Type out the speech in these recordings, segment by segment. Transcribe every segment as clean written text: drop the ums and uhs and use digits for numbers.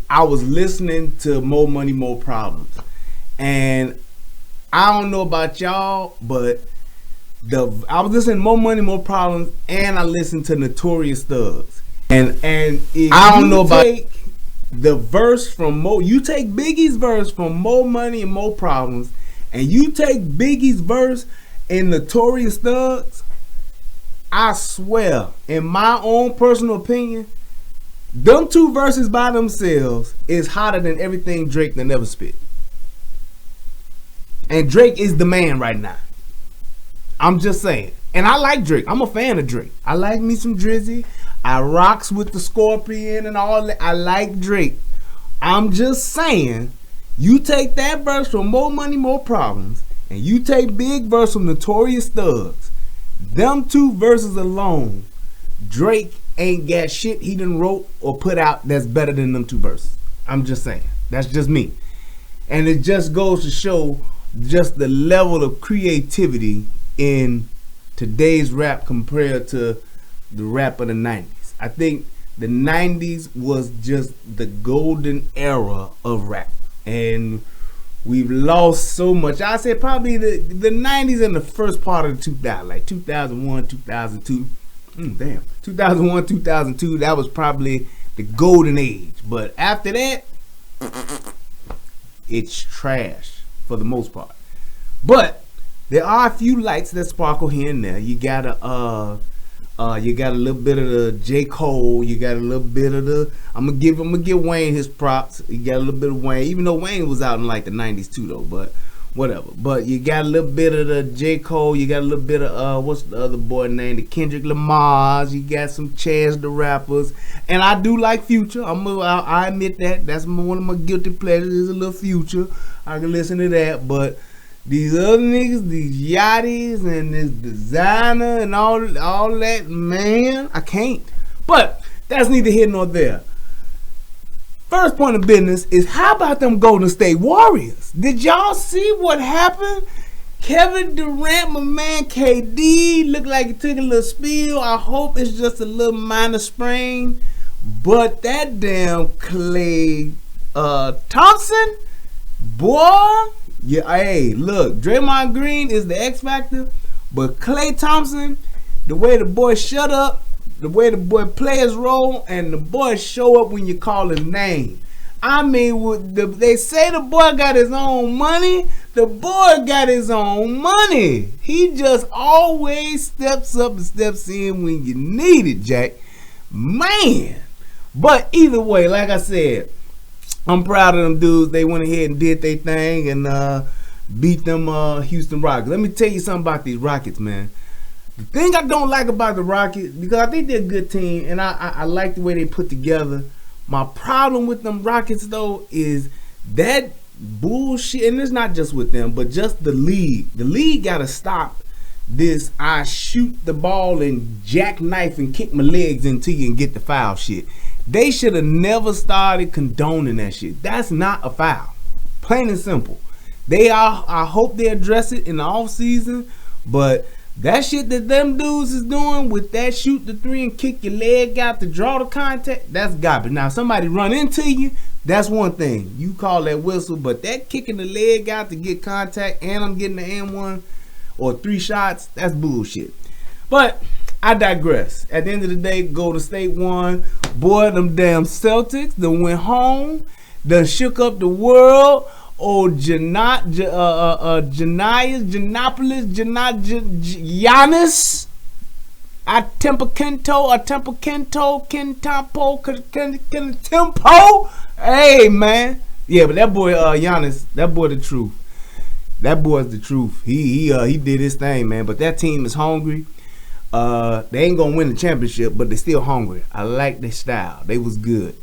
I was listening to More Money, More Problems. And I don't know about y'all, but I was listening to More Money, More Problems, and I listened to Notorious Thugs. And if I don't know about the verse from you take Biggie's verse from More Money and More Problems, and you take Biggie's verse in Notorious Thugs, I swear, in my own personal opinion, them two verses by themselves is hotter than everything Drake done ever spit. And Drake is the man right now. I'm just saying. And I like Drake. I'm a fan of Drake. I like me some Drizzy. I rocks with the Scorpion and all that. I like Drake. I'm just saying, you take that verse from More Money, More Problems, and you take Big verse from Notorious Thugs. Them two verses alone, Drake ain't got shit he done wrote or put out that's better than them two verses. I'm just saying. That's just me. And it just goes to show just the level of creativity in today's rap compared to the rap of the 90s. I think the 90s was just the golden era of rap. And we've lost so much. I say probably the 90s and the first part of the 2000s, like 2001, 2002. 2001, 2002, that was probably the golden age. But after that, it's trash for the most part. But there are a few lights that sparkle here and there. You got a little bit of the J. Cole. You got a little bit of the. I'm gonna give Wayne his props. You got a little bit of Wayne, even though Wayne was out in like the 90s too, though. But whatever. But you got a little bit of the J. Cole. You got a little bit of what's the other boy name? The Kendrick Lamar's. You got some Chance the Rappers, and I do like Future. I admit that. That's one of my guilty pleasures. Is a little Future. I can listen to that, but these other niggas, these yachties and this designer and all that, man, I can't. But that's neither here nor there. First point of business is, how about them Golden State Warriors? Did y'all see what happened? Kevin Durant, my man KD, looked like he took a little spill. I hope it's just a little minor sprain. But that damn Klay Thompson, boy. Yeah, hey, look, Draymond Green is the X factor, but Klay Thompson, the way the boy shut up, the way the boy play his role, and the boy show up when you call his name. I mean, they say the boy got his own money. The boy got his own money. He just always steps up and steps in when you need it, Jack. Man. But either way, like I said, I'm proud of them dudes. They went ahead and did their thing and beat them Houston Rockets. Let me tell you something about these Rockets, man. The thing I don't like about the Rockets, because I think they're a good team, and I like the way they put together. My problem with them Rockets, though, is that bullshit, and it's not just with them, but just the league. The league got to stop this I shoot the ball and jackknife and kick my legs into you and get the foul shit. They should have never started condoning that shit. That's not a foul. Plain and simple. I hope they address it in the off season, but that shit that them dudes is doing with that shoot the three and kick your leg out to draw the contact, that's garbage. Now, somebody run into you, that's one thing. You call that whistle, but that kicking the leg out to get contact and I'm getting the M1 or 3 shots, that's bullshit. But I digress. At the end of the day, Golden State won. Boy, them damn Celtics done went home, done shook up the world. Oh, Giannis, Tempo. Hey, man. Yeah, but that boy, Giannis, that boy the truth. That boy's the truth. He did his thing, man. But that team is hungry. They ain't gonna win the championship, but they still hungry. I like their style. They was good.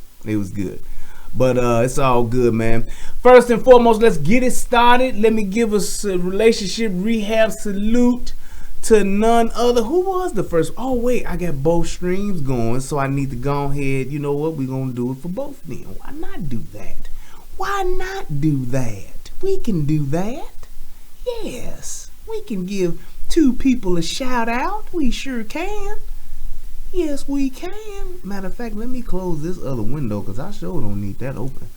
But it's all good, man. First and foremost, let's get it started. Let me give us a relationship rehab salute to none other. Who was the first? Oh, wait, I got both streams going, so I need to go ahead. You know what? We're going to do it for both of them. Why not do that? Why not do that? We can do that. Yes, we can give 2 people a shout out. We sure can. Yes, we can. Matter of fact, let me close this other window because I sure don't need that open.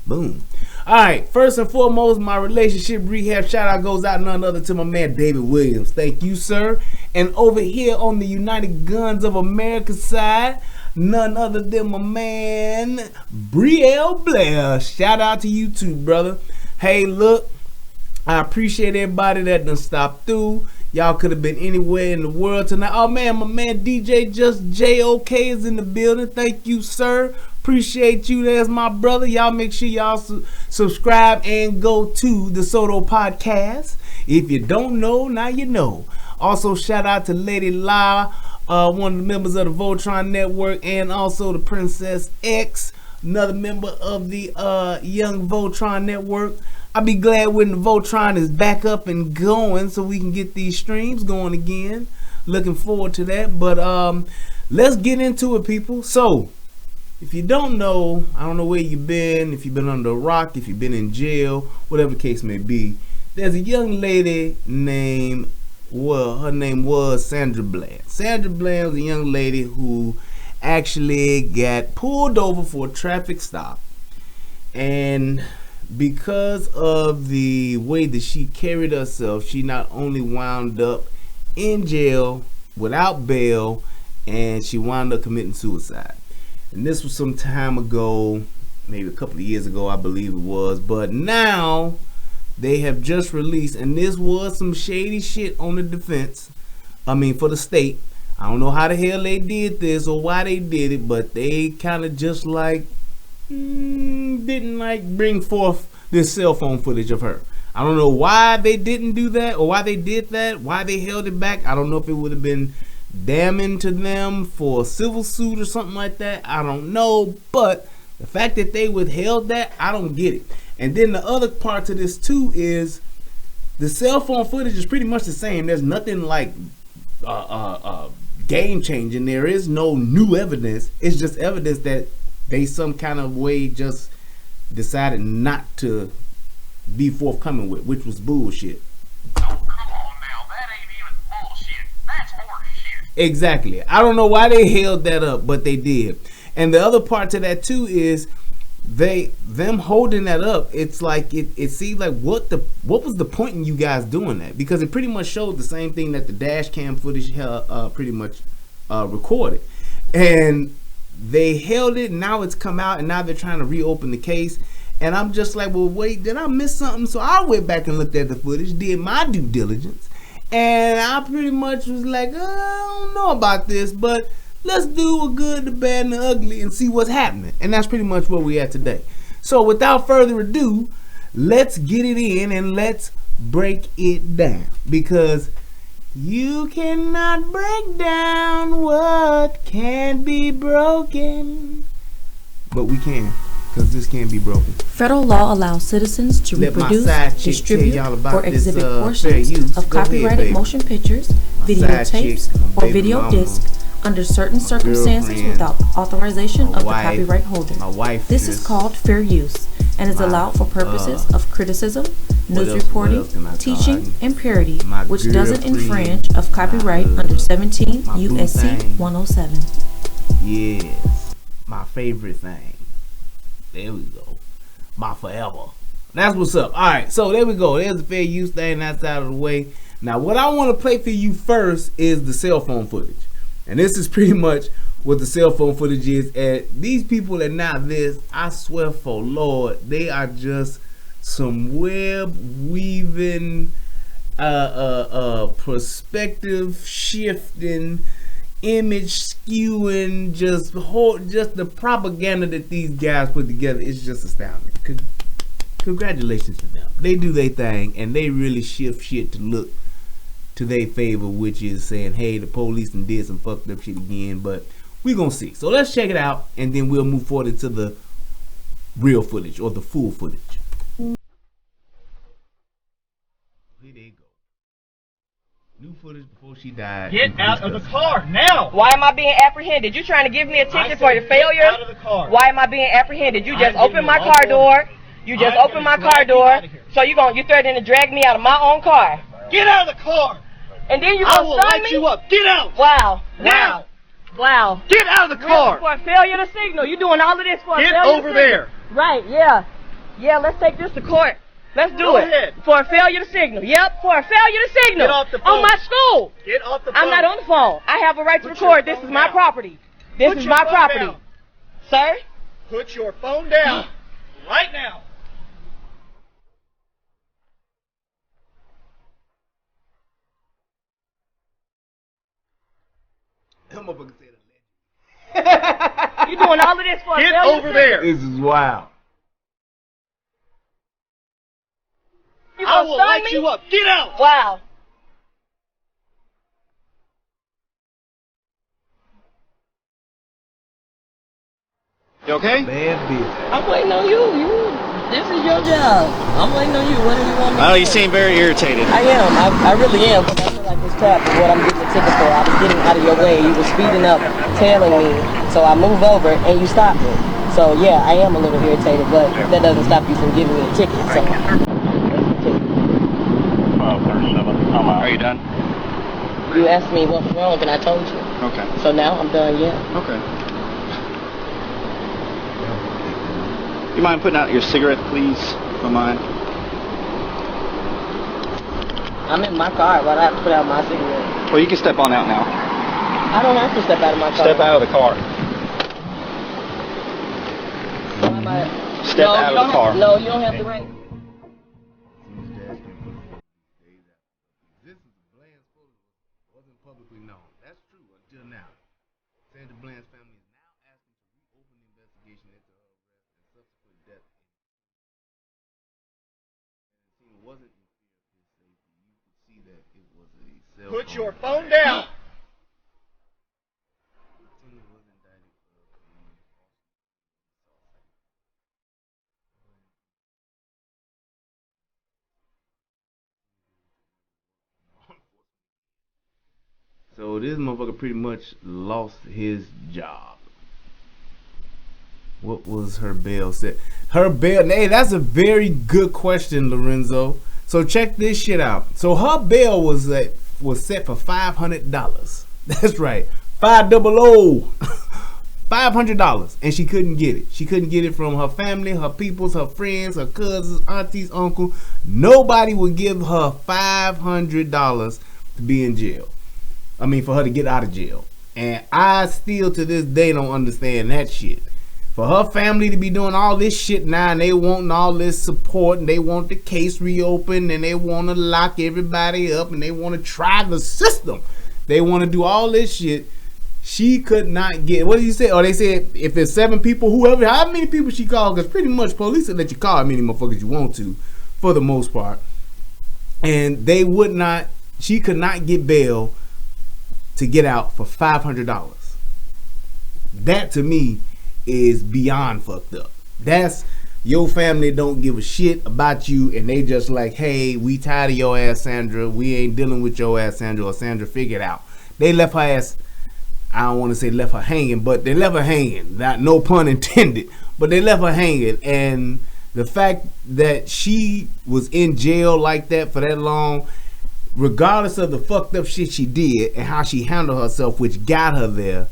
Boom. Alright, first and foremost, my relationship rehab shout out goes out none other to my man David Williams. Thank you, sir. And over here on the United Guns of America side, none other than my man Brielle Blair. Shout out to you too, brother. Hey, look, I appreciate everybody that done stopped through. Y'all could have been anywhere in the world tonight. Oh man, my man DJ Just JOK is in the building. Thank you, sir. Appreciate you. That's my brother. Y'all make sure y'all subscribe and go to the Soto Podcast. If you don't know, now you know. Also, shout out to Lady La, one of the members of the Voltron Network, and also the Princess X, another member of the Young Voltron Network. I'll be glad when the Voltron is back up and going so we can get these streams going again. Looking forward to that. But let's get into it, people. So, if you don't know, I don't know where you've been, if you've been under a rock, if you've been in jail, whatever the case may be, there's a young lady named, well, her name was Sandra Bland. Sandra Bland was a young lady who actually got pulled over for a traffic stop. And because of the way that she carried herself, she not only wound up in jail without bail, and she wound up committing suicide. And this was some time ago, maybe a couple of years ago, I believe it was. But now they have just released, and this was some shady shit on the defense. I mean, for the state. I don't know how the hell they did this or why they did it, but they kind of just like didn't like bring forth this cell phone footage of her. I don't know why they didn't do that or why they did that, why they held it back. I don't know if it would have been damning to them for a civil suit or something like that. I don't know, but the fact that they withheld that, I don't get it. And then the other part to this too is the cell phone footage is pretty much the same. There's nothing like game changing. There is no new evidence. It's just evidence that they some kind of way just decided not to be forthcoming with, which was bullshit. Exactly. I don't know why they held that up, but they did. And the other part to that too is them holding that up. It's like it seemed like what was the point in you guys doing that? Because it pretty much showed the same thing that the dash cam footage pretty much recorded, and they held it. Now it's come out, and now they're trying to reopen the case. And I'm just like, well, wait, did I miss something? So I went back and looked at the footage, did my due diligence. And I pretty much was like, I don't know about this, but let's do a good, the bad, and the ugly and see what's happening. And that's pretty much where we at today. So without further ado, let's get it in and let's break it down. Because you cannot break down what can't be broken. But we can, because this can't be broken. Federal law allows citizens to reproduce, distribute, or exhibit portions of copyrighted motion pictures, videotapes, or video discs under certain circumstances without authorization of the copyright holder. This is called fair use and is allowed for purposes of criticism, news reporting, teaching, and parody, which doesn't infringe of copyright under 17 U.S.C. 107. Yes, my favorite thing. There we go. My forever. That's what's up. Alright, so there we go. There's the fair use thing. That's out of the way. Now, what I want to play for you first is the cell phone footage. And this is pretty much what the cell phone footage is. And these people are not this. I swear for Lord, they are just some web weaving, perspective shifting, image skewing, just the propaganda that these guys put together is just astounding. Congratulations to them. They do their thing, and they really shift shit to look to their favor, which is saying, hey, the police done did some fucked up shit again, but we gonna see. So let's check it out, and then we'll move forward into the real footage or the full footage. Here they go. New footage before she died. Get out of the car now! Why am I being apprehended? You trying to give me a ticket for your failure? Get out of the car. Why am I being apprehended? You just opened my car door. You just opened my car door. So you threatening to drag me out of my own car. Get out of the car! And then you I gonna will stop light me? you up. Get out! Wow. Now! Wow. Get out of the car. For a failure to signal. You doing all of this for a Get failure over to there. signal. Right, yeah. Yeah, let's take this to court. Let's do Go it. ahead. For a failure to signal. Yep, for a failure to signal. Get off the phone. On my school. Get off the phone. I'm not on the phone. I have a right to Put record. your This is phone my down. property. This Put is your my phone property. down. Sir? Put your phone down. Right now. That motherfucker said You doing all of this for a Get failure to over signal? there. this is wild. You I gonna will stun light me? you up. Get out. Wow. You okay? Bad bitch. I'm waiting on you. This is your job. I'm waiting on you. What do you want me to do? You seem very irritated. I am. I really am. Because I feel like this crap is what I'm getting a ticket for. I was getting out of your way. You were speeding up, tailing me. So I move over and you stopped me. So yeah, I am a little irritated, but that doesn't stop you from giving me a ticket. So. Are you done? You asked me what was wrong and I told you. Okay. So now I'm done, yeah. Okay. You mind putting out your cigarette, please, for mine? I'm in my car, but I have to put out my cigarette. Well, you can step on out now. I don't have to step out of my car. Step out of the car. Step out of the car. No, you don't have the right. This is Bland's photo wasn't publicly known. That's true until now. Sandra Bland's family is now asking to reopen the investigation into her arrest and subsequent death. And it wasn't in fear of his safety. You could see that it was a cell Put phone. your phone down. Tina was indicted for so this motherfucker pretty much lost his job. What was her bail set? Her bail, hey, that's a very good question, Lorenzo. So check this shit out. So her bail was set for $500. That's right, $500. $500, and she couldn't get it. She couldn't get it from her family, her peoples, her friends, her cousins, aunties, uncle. Nobody would give her $500 to be in jail. I mean, for her to get out of jail. And I still to this day don't understand that shit. For her family to be doing all this shit now, and they want all this support, and they want the case reopened, and they want to lock everybody up, and they want to try the system. They want to do all this shit. She could not get, what did you say? Or they said if there's 7 people, whoever, how many people she called, because pretty much police will let you call how many motherfuckers you want to, for the most part. And they would not, she could not get bail to get out for $500. That to me is beyond fucked up. That's your family don't give a shit about you, and they just like, hey, we tired of your ass, Sandra. We ain't dealing with your ass, Sandra, or Sandra, figure it out. They left her ass, I don't want to say left her hanging, but they left her hanging. Not, no pun intended, but they left her hanging. And the fact that she was in jail like that for that long, regardless of the fucked up shit she did and how she handled herself, which got her there,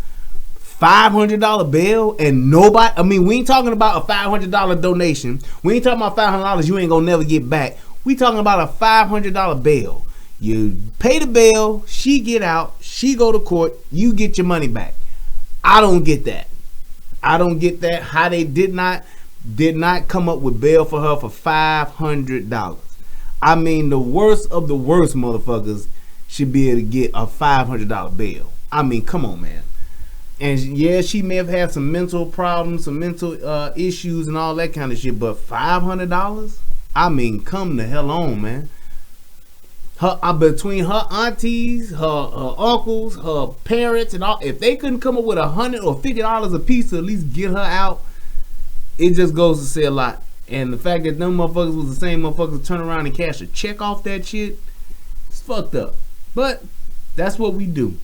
$500 bail, and nobody, I mean, we ain't talking about a $500 donation. We ain't talking about $500 you ain't gonna never get back. We talking about a $500 bail. You pay the bail, she get out, she go to court, you get your money back. I don't get that. I don't get that. How they did not come up with bail for her for $500. I mean, the worst of the worst motherfuckers should be able to get a $500 bail. I mean, come on, man. And yeah, she may have had some mental problems, some mental issues and all that kind of shit, but $500? I mean, come the hell on, man. Her between her aunties, her uncles, her parents, and all, if they couldn't come up with $100 or $50 a piece to at least get her out, it just goes to say a lot. And the fact that them motherfuckers was the same motherfuckers that turn around and cash a check off that shit, it's fucked up. But that's what we do.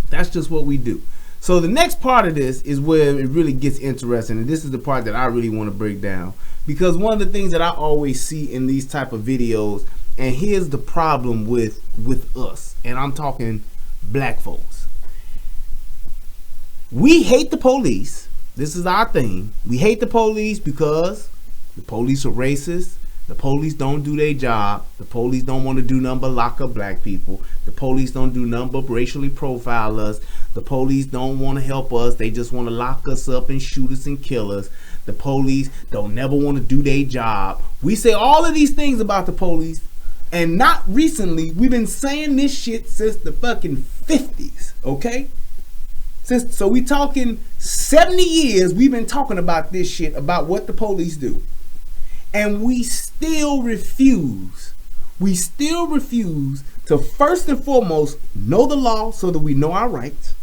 That's just what we do. So the next part of this is where it really gets interesting, and this is the part that I really want to break down, because one of the things that I always see in these type of videos, and here's the problem with us, and I'm talking black folks. We hate the police. This is our thing. We hate the police because the police are racist. The police don't do their job. The police don't want to do nothing but lock up black people. The police don't do nothing but racially profile us. The police don't want to help us. They just want to lock us up and shoot us and kill us. The police don't never want to do their job. We say all of these things about the police, and not recently. We've been saying this shit since the fucking 50s, okay? So we talking 70 years we've been talking about this shit, about what the police do. And we still refuse. We still refuse to first and foremost know the law so that we know our rights.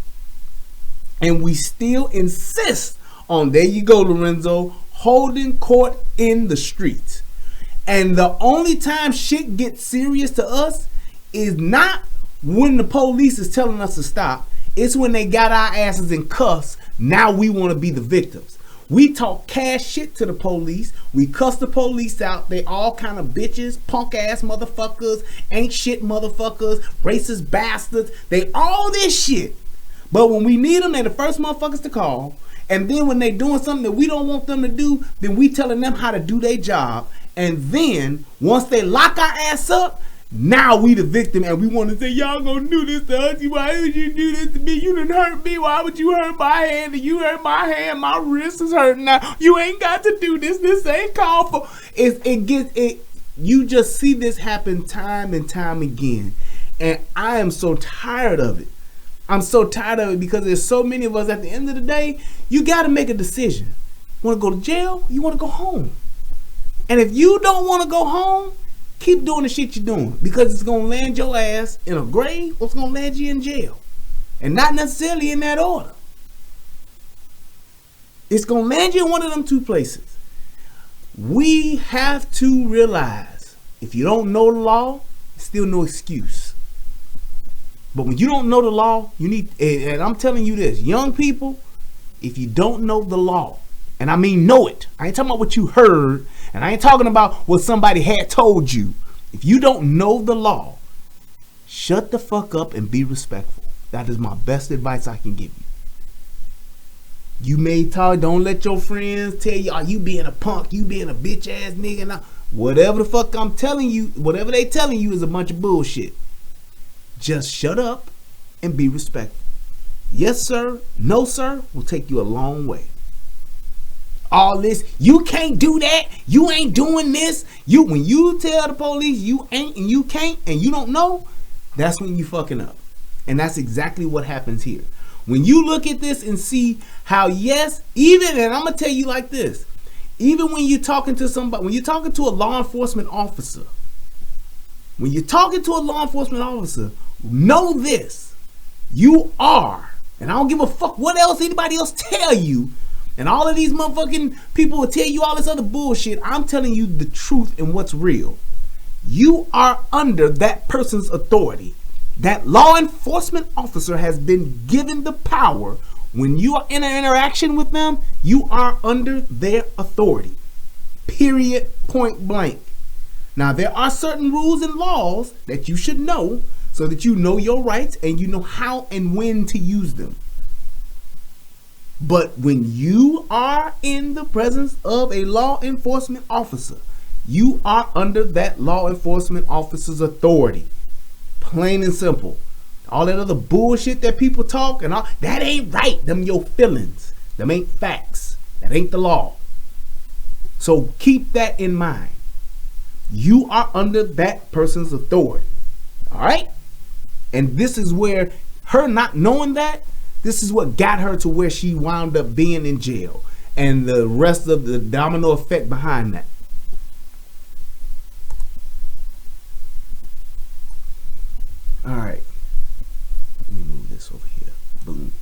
And we still insist on, there you go, Lorenzo, holding court in the streets. And the only time shit gets serious to us is not when the police is telling us to stop. It's when they got our asses in cuffs. Now we want to be the victims. We talk cash shit to the police. We cuss the police out. They all kind of bitches, punk ass motherfuckers, ain't shit motherfuckers, racist bastards. They all this shit. But when we need them, they're the first motherfuckers to call. And then when they doing something that we don't want them to do, then we telling them how to do their job. And then once they lock our ass up, now we the victim, and we want to say, y'all gonna do this to us. Why would you do this to me? You didn't hurt me. Why would you hurt my hand? And you hurt my hand. My wrist is hurting now. You ain't got to do this. This ain't called for. You just see this happen time and time again. And I am so tired of it. I'm so tired of it because there's so many of us. At the end of the day, you got to make a decision. Want to go to jail? You want to go home? And if you don't want to go home, keep doing the shit you're doing, because it's going to land your ass in a grave or it's going to land you in jail. And not necessarily in that order. It's going to land you in one of them two places. We have to realize, if you don't know the law, it's still no excuse. But when you don't know the law, you need, and I'm telling you this, young people, if you don't know the law, and I mean know it, I ain't talking about what you heard, and I ain't talking about what somebody had told you. If you don't know the law, shut the fuck up and be respectful. That is my best advice I can give you. You may talk, don't let your friends tell you, oh, you being a punk, you being a bitch ass nigga. Now, whatever the fuck I'm telling you, whatever they telling you is a bunch of bullshit. Just shut up and be respectful. Yes, sir. No, sir will take you a long way. All this, you can't do that, you ain't doing this. When you tell the police you ain't and you can't and you don't know, that's when you fucking up. And that's exactly what happens here. When you look at this and see how, yes, even, and I'm gonna tell you like this, even when you're talking to somebody, when you're talking to a law enforcement officer, know this, you are, and I don't give a fuck what else anybody else tell you. And all of these motherfucking people will tell you all this other bullshit. I'm telling you the truth and what's real. You are under that person's authority. That law enforcement officer has been given the power. When you are in an interaction with them, you are under their authority. Period. Point blank. Now, there are certain rules and laws that you should know so that you know your rights and you know how and when to use them. But when you are in the presence of a law enforcement officer, you are under that law enforcement officer's authority. Plain and simple. All that other bullshit that people talk and all, that ain't right. Them your feelings. Them ain't facts. That ain't the law. So keep that in mind. You are under that person's authority. All right? And this is where her not knowing that, this is what got her to where she wound up being in jail, and the rest of the domino effect behind that. All right, let me move this over here. Boom.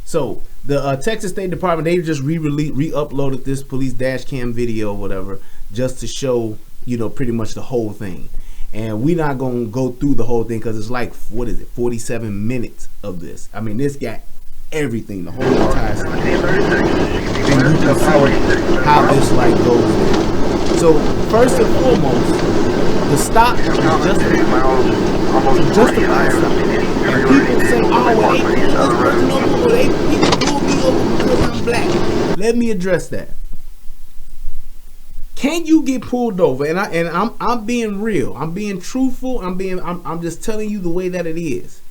So the Texas State Department, they just re-uploaded this police dash cam video or whatever, just to show, you know, pretty much the whole thing. And we're not going to go through the whole thing because it's like, what is it, 47 minutes of this. I mean, this got everything, the whole entire story. And you can see how this like goes there. So, first and foremost, the stop is justify something. And people say, oh, well, they black. Let me address that. Can you get pulled over? And I'm being real. I'm being truthful. I'm just telling you the way that it is.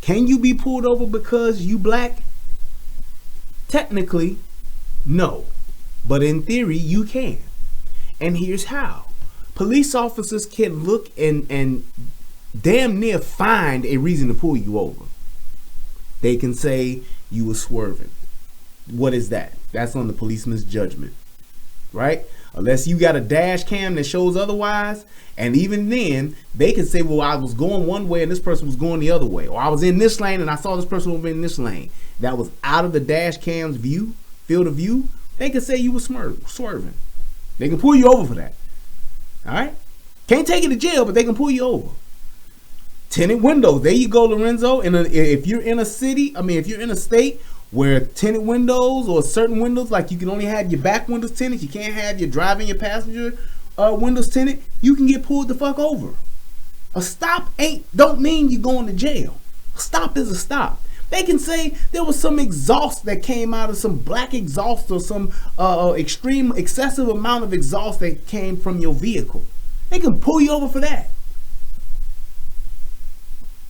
Can you be pulled over because you black? Technically, no. But in theory, you can. And here's how. Police officers can look and damn near find a reason to pull you over. They can say you were swerving. What is that? That's on the policeman's judgment, right? Unless you got a dash cam that shows otherwise. And even then, they can say, well, I was going one way and this person was going the other way. Or I was in this lane and I saw this person over in this lane. That was out of the dash cam's field of view. They can say you were swerving. They can pull you over for that. All right? Can't take you to jail, but they can pull you over. Tinted windows. There you go, Lorenzo. And if you're in a if you're in a state where tinted windows or certain windows, like you can only have your back windows tinted, you can't have your driving, your passenger windows tinted, you can get pulled the fuck over. A stop don't mean you're going to jail. A stop is a stop. They can say there was some exhaust that came out of some black exhaust or some excessive amount of exhaust that came from your vehicle. They can pull you over for that.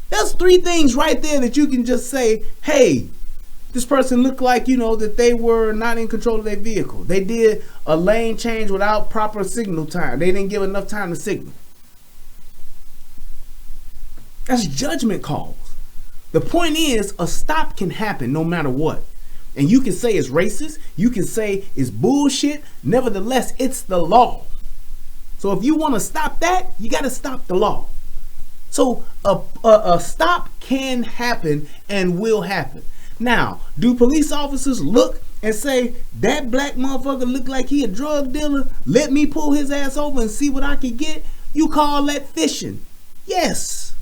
There's 3 things right there that you can just say, hey, this person looked like, that they were not in control of their vehicle. They did a lane change without proper signal time. They didn't give enough time to signal. That's judgment calls. The point is, a stop can happen no matter what. And you can say it's racist. You can say it's bullshit. Nevertheless, it's the law. So if you want to stop that, you got to stop the law. So a stop can happen and will happen. Now, do police officers look and say, that black motherfucker look like he a drug dealer? Let me pull his ass over and see what I can get? You call that fishing? Yes.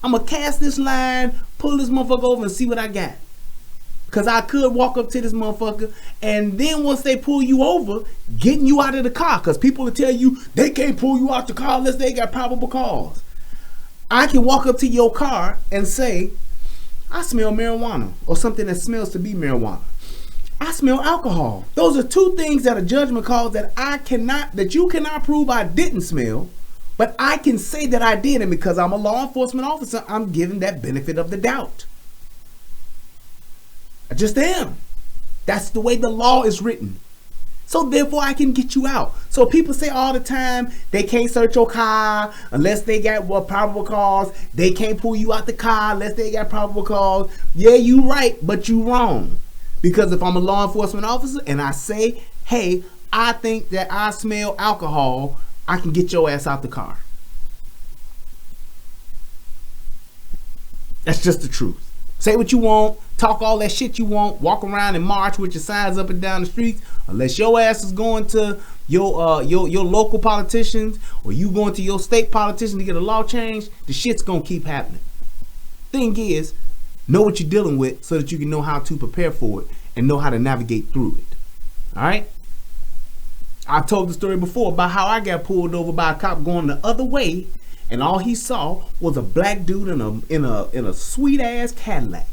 I'm going to cast this line, pull this motherfucker over and see what I got. Because I could walk up to this motherfucker and then once they pull you over, getting you out of the car. Because people will tell you they can't pull you out the car unless they got probable cause. I can walk up to your car and say, I smell marijuana, or something that smells to be marijuana. I smell alcohol. Those are 2 things that are judgment calls that you cannot prove I didn't smell, but I can say that I did, and because I'm a law enforcement officer, I'm given that benefit of the doubt. I just am. That's the way the law is written. So therefore I can get you out. So people say all the time they can't search your car unless they got probable cause. They can't pull you out the car unless they got probable cause. Yeah, you right, but you wrong. Because if I'm a law enforcement officer and I say, hey, I think that I smell alcohol, I can get your ass out the car. That's just the truth. Say what you want, talk all that shit you want, walk around and march with your signs up and down the streets. Unless your ass is going to your local politicians or you going to your state politician to get a law changed, the shit's gonna keep happening. Thing is, know what you're dealing with so that you can know how to prepare for it and know how to navigate through it. All right? I've told the story before about how I got pulled over by a cop going the other way, and all he saw was a black dude in a sweet ass Cadillac.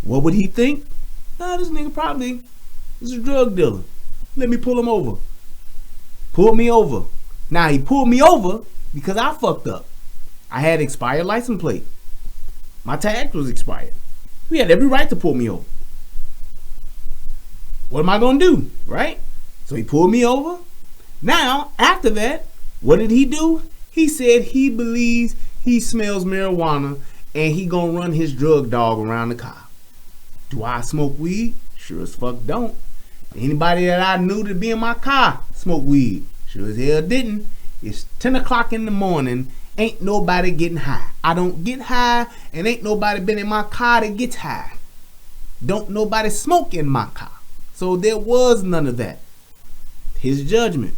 What would he think? This nigga probably is a drug dealer. Let me pull him over. Pulled me over. Now he pulled me over because I fucked up. I had expired license plate. My tag was expired. He had every right to pull me over. What am I gonna do, right? So he pulled me over. Now, after that, what did he do? He said he believes he smells marijuana and he gonna run his drug dog around the car. Do I smoke weed? Sure as fuck don't. Anybody that I knew to be in my car smoke weed? Sure as hell didn't. It's 10 o'clock in the morning. Ain't nobody getting high. I don't get high, and ain't nobody been in my car that gets high. Don't nobody smoke in my car. So there was none of that. His judgment.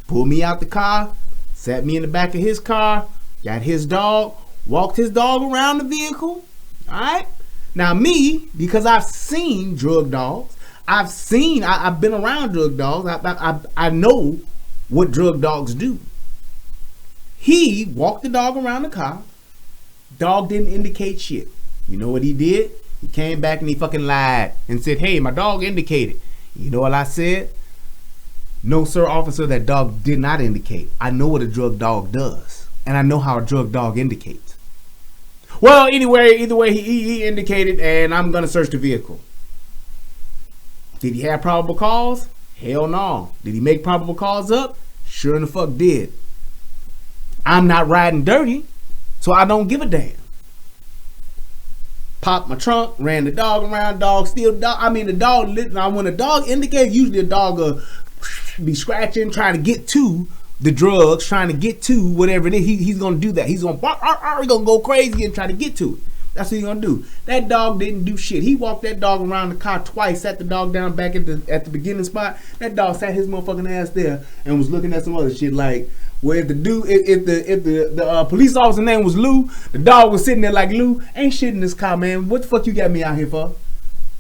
Pulled me out the car, sat me in the back of his car, got his dog, walked his dog around the vehicle. Alright? Now me, because I've seen drug dogs, I've been around drug dogs, I know what drug dogs do. He walked the dog around the car. Dog didn't indicate shit. You know what he did? He came back and he fucking lied and said, hey, my dog indicated. You know what I said? No, sir, officer, that dog did not indicate. I know what a drug dog does. And I know how a drug dog indicates. Well, anyway, either way, he indicated, and I'm going to search the vehicle. Did he have probable cause? Hell no. Did he make probable cause up? Sure in the fuck did. I'm not riding dirty, so I don't give a damn. Popped my trunk, ran the dog around, the dog, now when a dog indicates, usually a dog will be scratching, trying to get to the drugs, trying to get to whatever it is. He's going to do that. He's going to go crazy and try to get to it. That's what he's going to do. That dog didn't do shit. He walked that dog around the car twice, sat the dog down back at the beginning spot. That dog sat his motherfucking ass there and was looking at some other shit like, well, if the police officer's name was Lou, the dog was sitting there like, Lou, ain't shit in this car, man. What the fuck you got me out here for?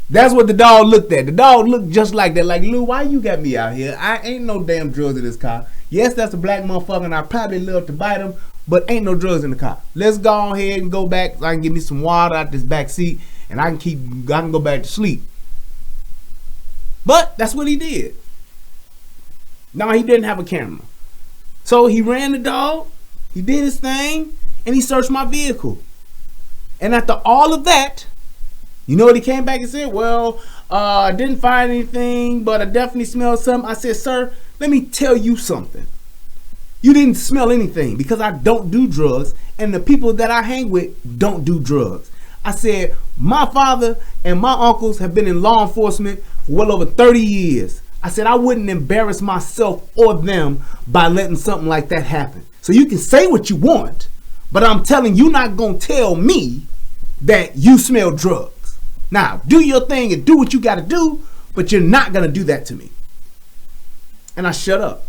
That's what the dog looked at. The dog looked just like that. Like, Lou, why you got me out here? I ain't no damn drugs in this car. Yes, that's a black motherfucker, and I probably love to bite him, but ain't no drugs in the car. Let's go on ahead and go back so I can get me some water out this back seat, and I can go back to sleep. But that's what he did. No, he didn't have a camera. So he ran the dog, he did his thing, and he searched my vehicle. And after all of that, you know what he came back and said? Well, I didn't find anything, but I definitely smelled something. I said, sir, let me tell you something. You didn't smell anything because I don't do drugs, and the people that I hang with don't do drugs. I said, my father and my uncles have been in law enforcement for well over 30 years. I said, I wouldn't embarrass myself or them by letting something like that happen. So you can say what you want, but I'm telling you, not going to tell me that you smell drugs. Now, do your thing and do what you got to do, but you're not going to do that to me. And I shut up.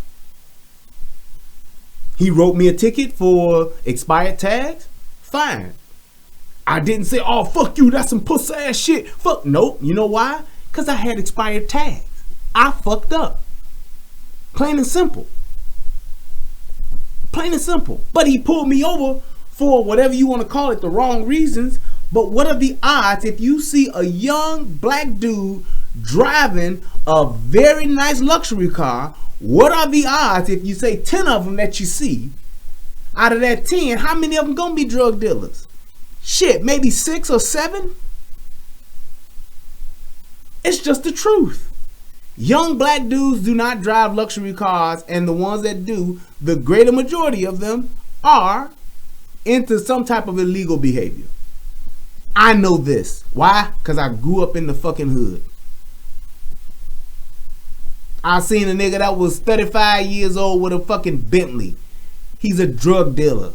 He wrote me a ticket for expired tags. Fine. I didn't say, oh, fuck you, that's some pussy ass shit. Fuck, nope. You know why? Because I had expired tags. I fucked up. Plain and simple. Plain and simple. But he pulled me over for whatever you want to call it, the wrong reasons. But what are the odds if you see a young black dude driving a very nice luxury car? What are the odds if you say 10 of them that you see, out of that 10, how many of them gonna be drug dealers? Shit, maybe 6 or 7? It's just the truth. Young black dudes do not drive luxury cars, and the ones that do, the greater majority of them are into some type of illegal behavior. I know this. Why? Because I grew up in the fucking hood. I seen a nigga that was 35 years old with a fucking Bentley. He's a drug dealer.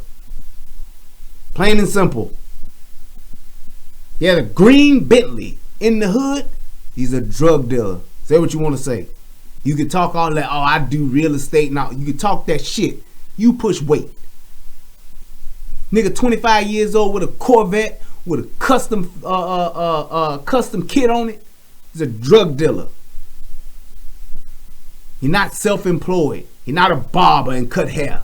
Plain and simple. He had a green Bentley in the hood. He's a drug dealer. Say what you want to say. You can talk all that, oh, I do real estate. Now, you can talk that shit. You push weight. Nigga 25 years old with a Corvette with a custom kit on it. He's a drug dealer. You're not self-employed. You're not a barber and cut hair.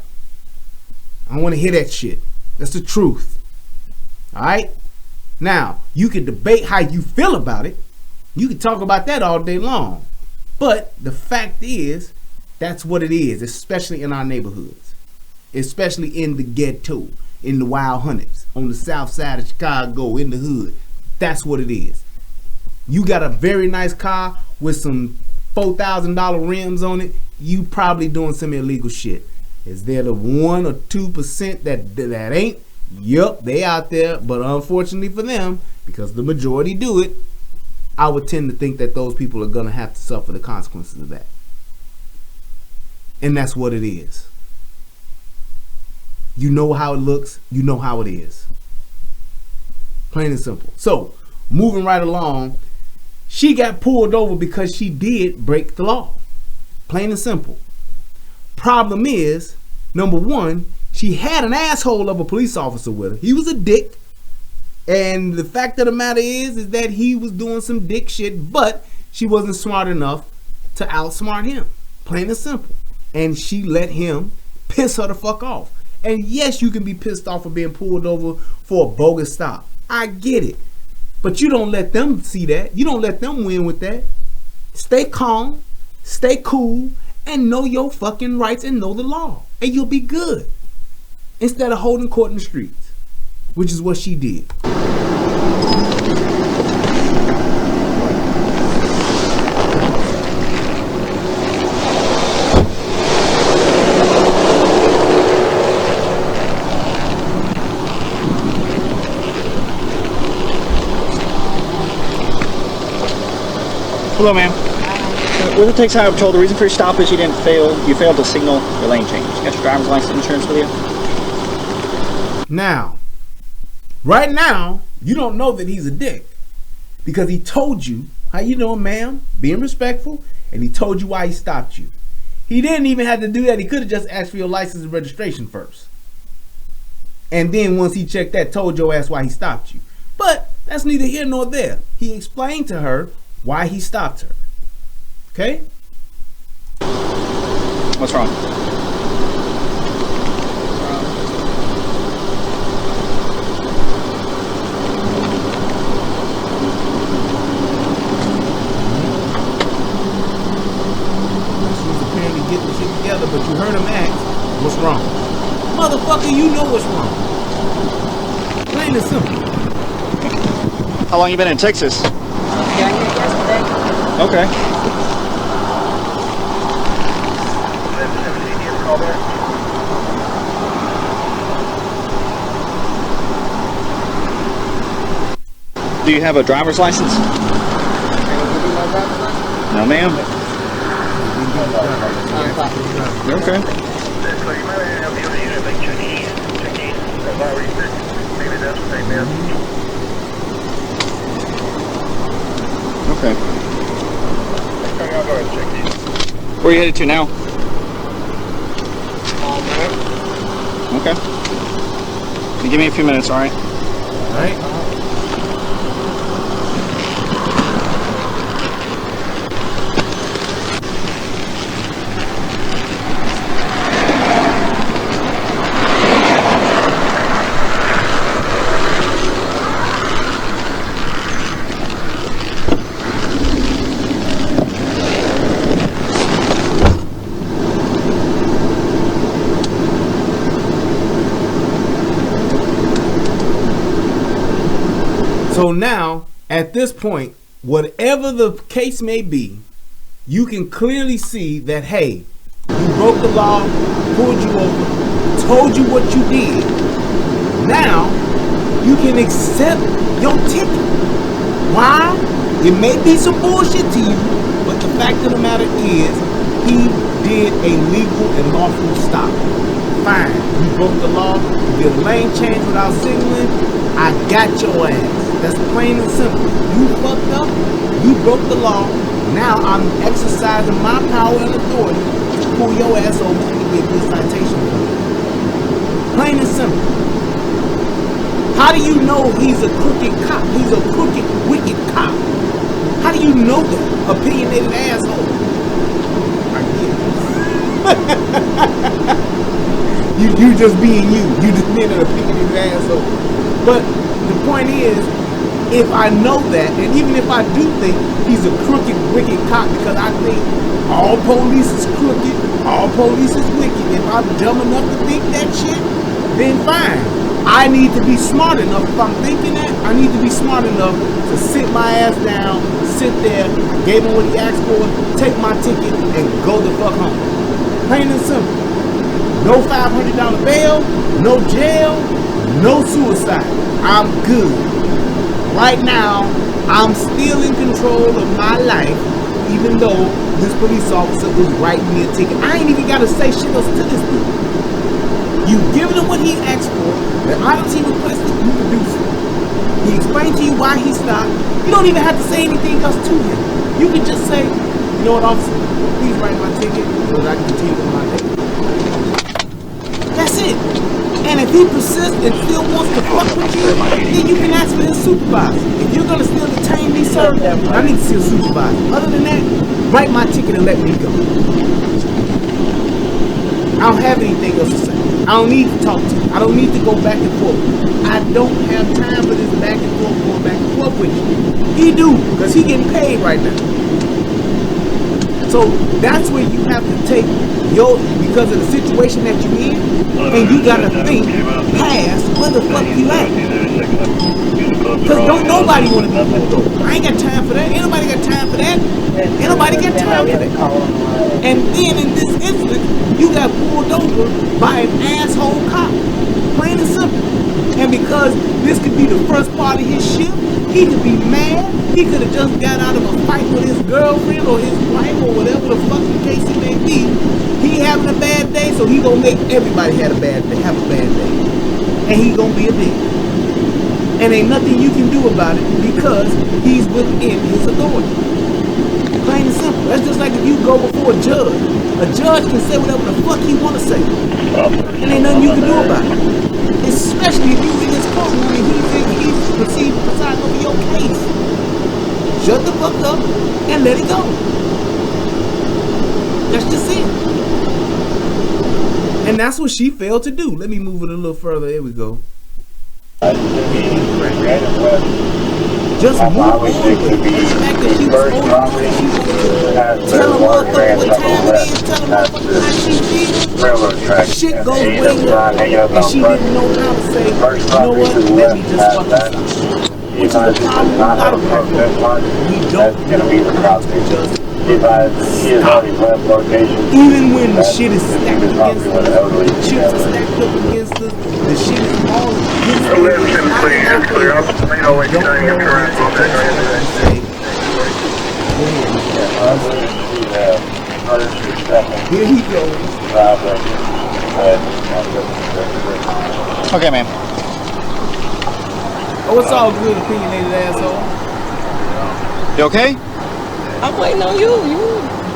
I don't want to hear that shit. That's the truth. Alright? Now, you can debate how you feel about it. You can talk about that all day long. But the fact is, that's what it is, especially in our neighborhoods. Especially in the ghetto, in the wild hundreds, on the south side of Chicago, in the hood. That's what it is. You got a very nice car with some $4,000 rims on it, you probably doing some illegal shit. Is there the 1 or 2% that ain't? Yup, they out there, but unfortunately for them, because the majority do it, I would tend to think that those people are gonna have to suffer the consequences of that. And that's what it is. You know how it looks, you know how it is. Plain and simple. So, moving right along, she got pulled over because she did break the law. Plain and simple. Problem is, number one, she had an asshole of a police officer with her. He was a dick. And the fact of the matter is that he was doing some dick shit, but she wasn't smart enough to outsmart him. Plain and simple. And she let him piss her the fuck off. And yes, you can be pissed off for being pulled over for a bogus stop. I get it. But you don't let them see that. You don't let them win with that. Stay calm, stay cool, and know your fucking rights and know the law. And you'll be good. Instead of holding court in the streets, which is what she did. Hello, ma'am. With the takes Highway Patrol, the reason for your stop is you failed to signal your lane change. You got your driver's license insurance with you? Now, right now, you don't know that he's a dick. Because he told you, how you doing, ma'am? Being respectful, and he told you why he stopped you. He didn't even have to do that. He could have just asked for your license and registration first. And then once he checked that, told your ass why he stopped you. But that's neither here nor there. He explained to her why he stopped her. Okay? What's wrong? She's apparently getting the shit together, but you heard him ask, what's wrong? Motherfucker, you know what's wrong. Plain and simple. How long you been in Texas? Okay. Do you have a driver's license? No, ma'am. Okay. Okay. Where are you headed to now? Okay. You give me a few minutes, alright? Alright? So now, at this point, whatever the case may be, you can clearly see that, hey, you broke the law, pulled you over, told you what you did. Now, you can accept your ticket. Why? It may be some bullshit to you, but the fact of the matter is, he did a legal and lawful stop. Fine, you broke the law, you did a lane change without signaling, I got your ass. That's plain and simple. You fucked up, you broke the law, now I'm exercising my power and authority to pull your ass over and give you a citation. Plain and simple. How do you know he's a crooked cop? He's a crooked, wicked cop. How do you know that? Opinionated asshole. I get it. You just being you. You just being an opinionated asshole. But the point is, if I know that, and even if I do think he's a crooked, wicked cop, because I think all police is crooked, all police is wicked, if I'm dumb enough to think that shit, then fine. I need to be smart enough, if I'm thinking that, I need to be smart enough to sit my ass down, sit there, gave him what he asked for, take my ticket, and go the fuck home. Plain and simple. No $500 bail, no jail, no suicide. I'm good. Right now, I'm still in control of my life, even though this police officer was writing me a ticket. I ain't even got to say shit else to this dude. You've given him what he asked for, the items he requested, you produced it. He explained to you why he stopped. You don't even have to say anything else to him. You can just say, you know what, officer, please write my ticket so that I can continue with my day. That's it. And if he persists and still wants to fuck with you, then you can ask for his supervisor. If you're gonna still detain me, sir, I need to see a supervisor. Other than that, write my ticket and let me go. I don't have anything else to say. I don't need to talk to you. I don't need to go back and forth. I don't have time for this back and forth, going back and forth with you. He do, because he getting paid right now. So that's where you have to take your, because of the situation that you're in, and you gotta think past where the fuck you at. Because don't nobody want to be pulled over. I ain't got time for that. Ain't nobody got time for that. Ain't nobody got time for that. And then in this instance, you got pulled over by an asshole cop. Plain and simple. And because this could be the first part of his shift, he could be mad. He could have just got out of a fight with his girlfriend or his wife or whatever the fucking case it may be. He having a bad day, so he gonna make everybody have a bad day. And he gonna be a bitch. And ain't nothing you can do about it because he's within his authority. Plain and simple. That's just like if you go before a judge. A judge can say whatever the fuck he want to say. And ain't nothing you can do about it. Especially if you in his courtroom and he's perceived to preside over your case. Shut the fuck up and let it go. That's just it. And that's what she failed to do. Let me move it a little further. There we go. Just move on with it. The fact that she was older than she was tell a motherfucker what time it is, tell a motherfucker how she feels. Shit goes way left. And she didn't know how to say, you know what, let me just fucking stop. Which is the problem with a lot of black folks. We don't know how to just stop. Even when the shit is stacked against us, the chips are stacked up against us, the shit is all against us. Here he goes. Okay, man. Oh, it's all good, opinionated asshole. You okay? I'm waiting on you.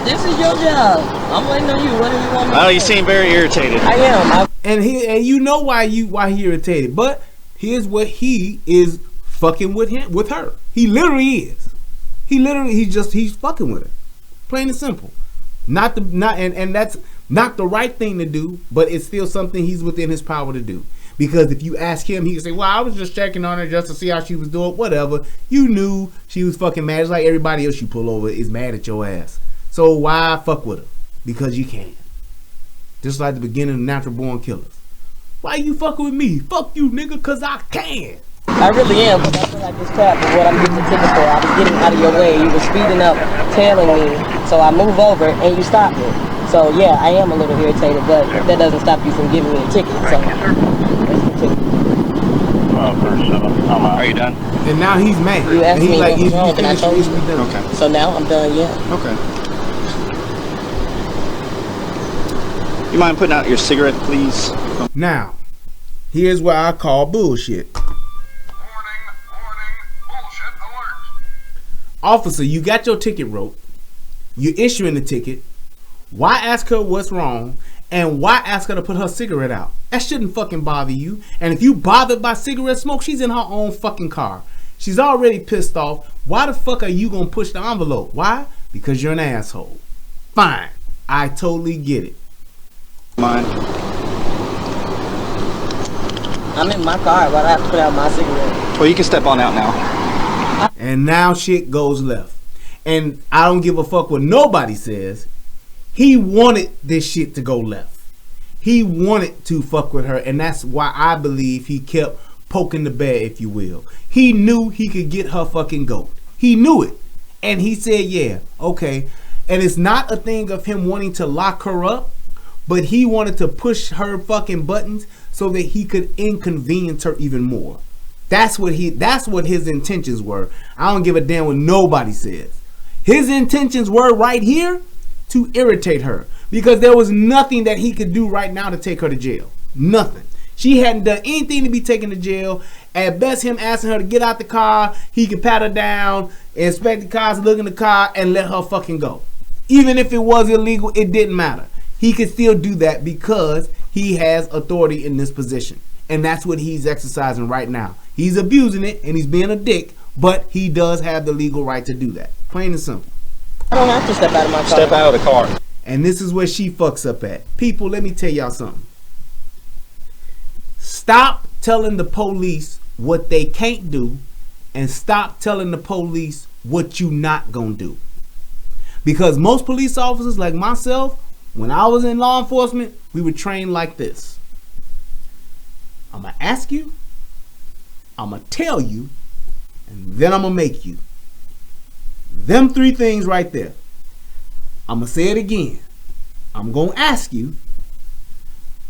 This is your job. I'm waiting on you. What do you want me to Oh, you say? seem very irritated. I am. And you know why he irritated. But here's what he is fucking with her. He literally is. He's fucking with her. Plain and simple. And that's not the right thing to do, but it's still something he's within his power to do. Because if you ask him, he can say, well, I was just checking on her just to see how she was doing. Whatever. You knew she was fucking mad. It's like everybody else you pull over is mad at your ass. So why fuck with her? Because you can. Just like the beginning of Natural Born Killers. Why you fucking with me? Fuck you, nigga, because I can. I really am, but I feel like it's crap for what I'm getting the ticket for. I was getting out of your way. You were speeding up, tailing me. So I move over and you stopped me. So yeah, I am a little irritated, but that doesn't stop you from giving me a ticket. So let's continue. Are you done? And now he's mad. You asked me like, what's wrong, and I told you. Okay. So now I'm done, yeah. Okay. You mind putting out your cigarette, please? Now, here's where I call bullshit. Warning, bullshit alert. Officer, you got your ticket wrote. You're issuing the ticket. Why ask her what's wrong? And why ask her to put her cigarette out? That shouldn't fucking bother you. And if you bothered by cigarette smoke, she's in her own fucking car. She's already pissed off. Why the fuck are you gonna push the envelope? Why? Because you're an asshole. Fine. I totally get it. Mine. I'm in my car, but I have to put out my cigarette. Well, you can step on out now. And now shit goes left. And I don't give a fuck what nobody says. He wanted this shit to go left. He wanted to fuck with her, and that's why I believe he kept poking the bear, if you will. He knew he could get her fucking goat. He knew it. And he said, yeah, okay. And it's not a thing of him wanting to lock her up, but he wanted to push her fucking buttons so that he could inconvenience her even more. That's what his intentions were. I don't give a damn what nobody says. His intentions were right here to irritate her, because there was nothing that he could do right now to take her to jail. Nothing. She hadn't done anything to be taken to jail. At best, him asking her to get out the car, he could pat her down, inspect the cars, look in the car, and let her fucking go. Even if it was illegal, it didn't matter. He could still do that because he has authority in this position. And that's what he's exercising right now. He's abusing it and he's being a dick, but he does have the legal right to do that. Plain and simple. I don't have to step out of my car. Step out of the car. And this is where she fucks up at. People, let me tell y'all something. Stop telling the police what they can't do, and stop telling the police what you not gonna do. Because most police officers like myself, when I was in law enforcement, we were trained like this. I'm gonna ask you, I'm gonna tell you, and then I'm gonna make you. Them three things right there. I'm gonna say it again. I'm gonna ask you,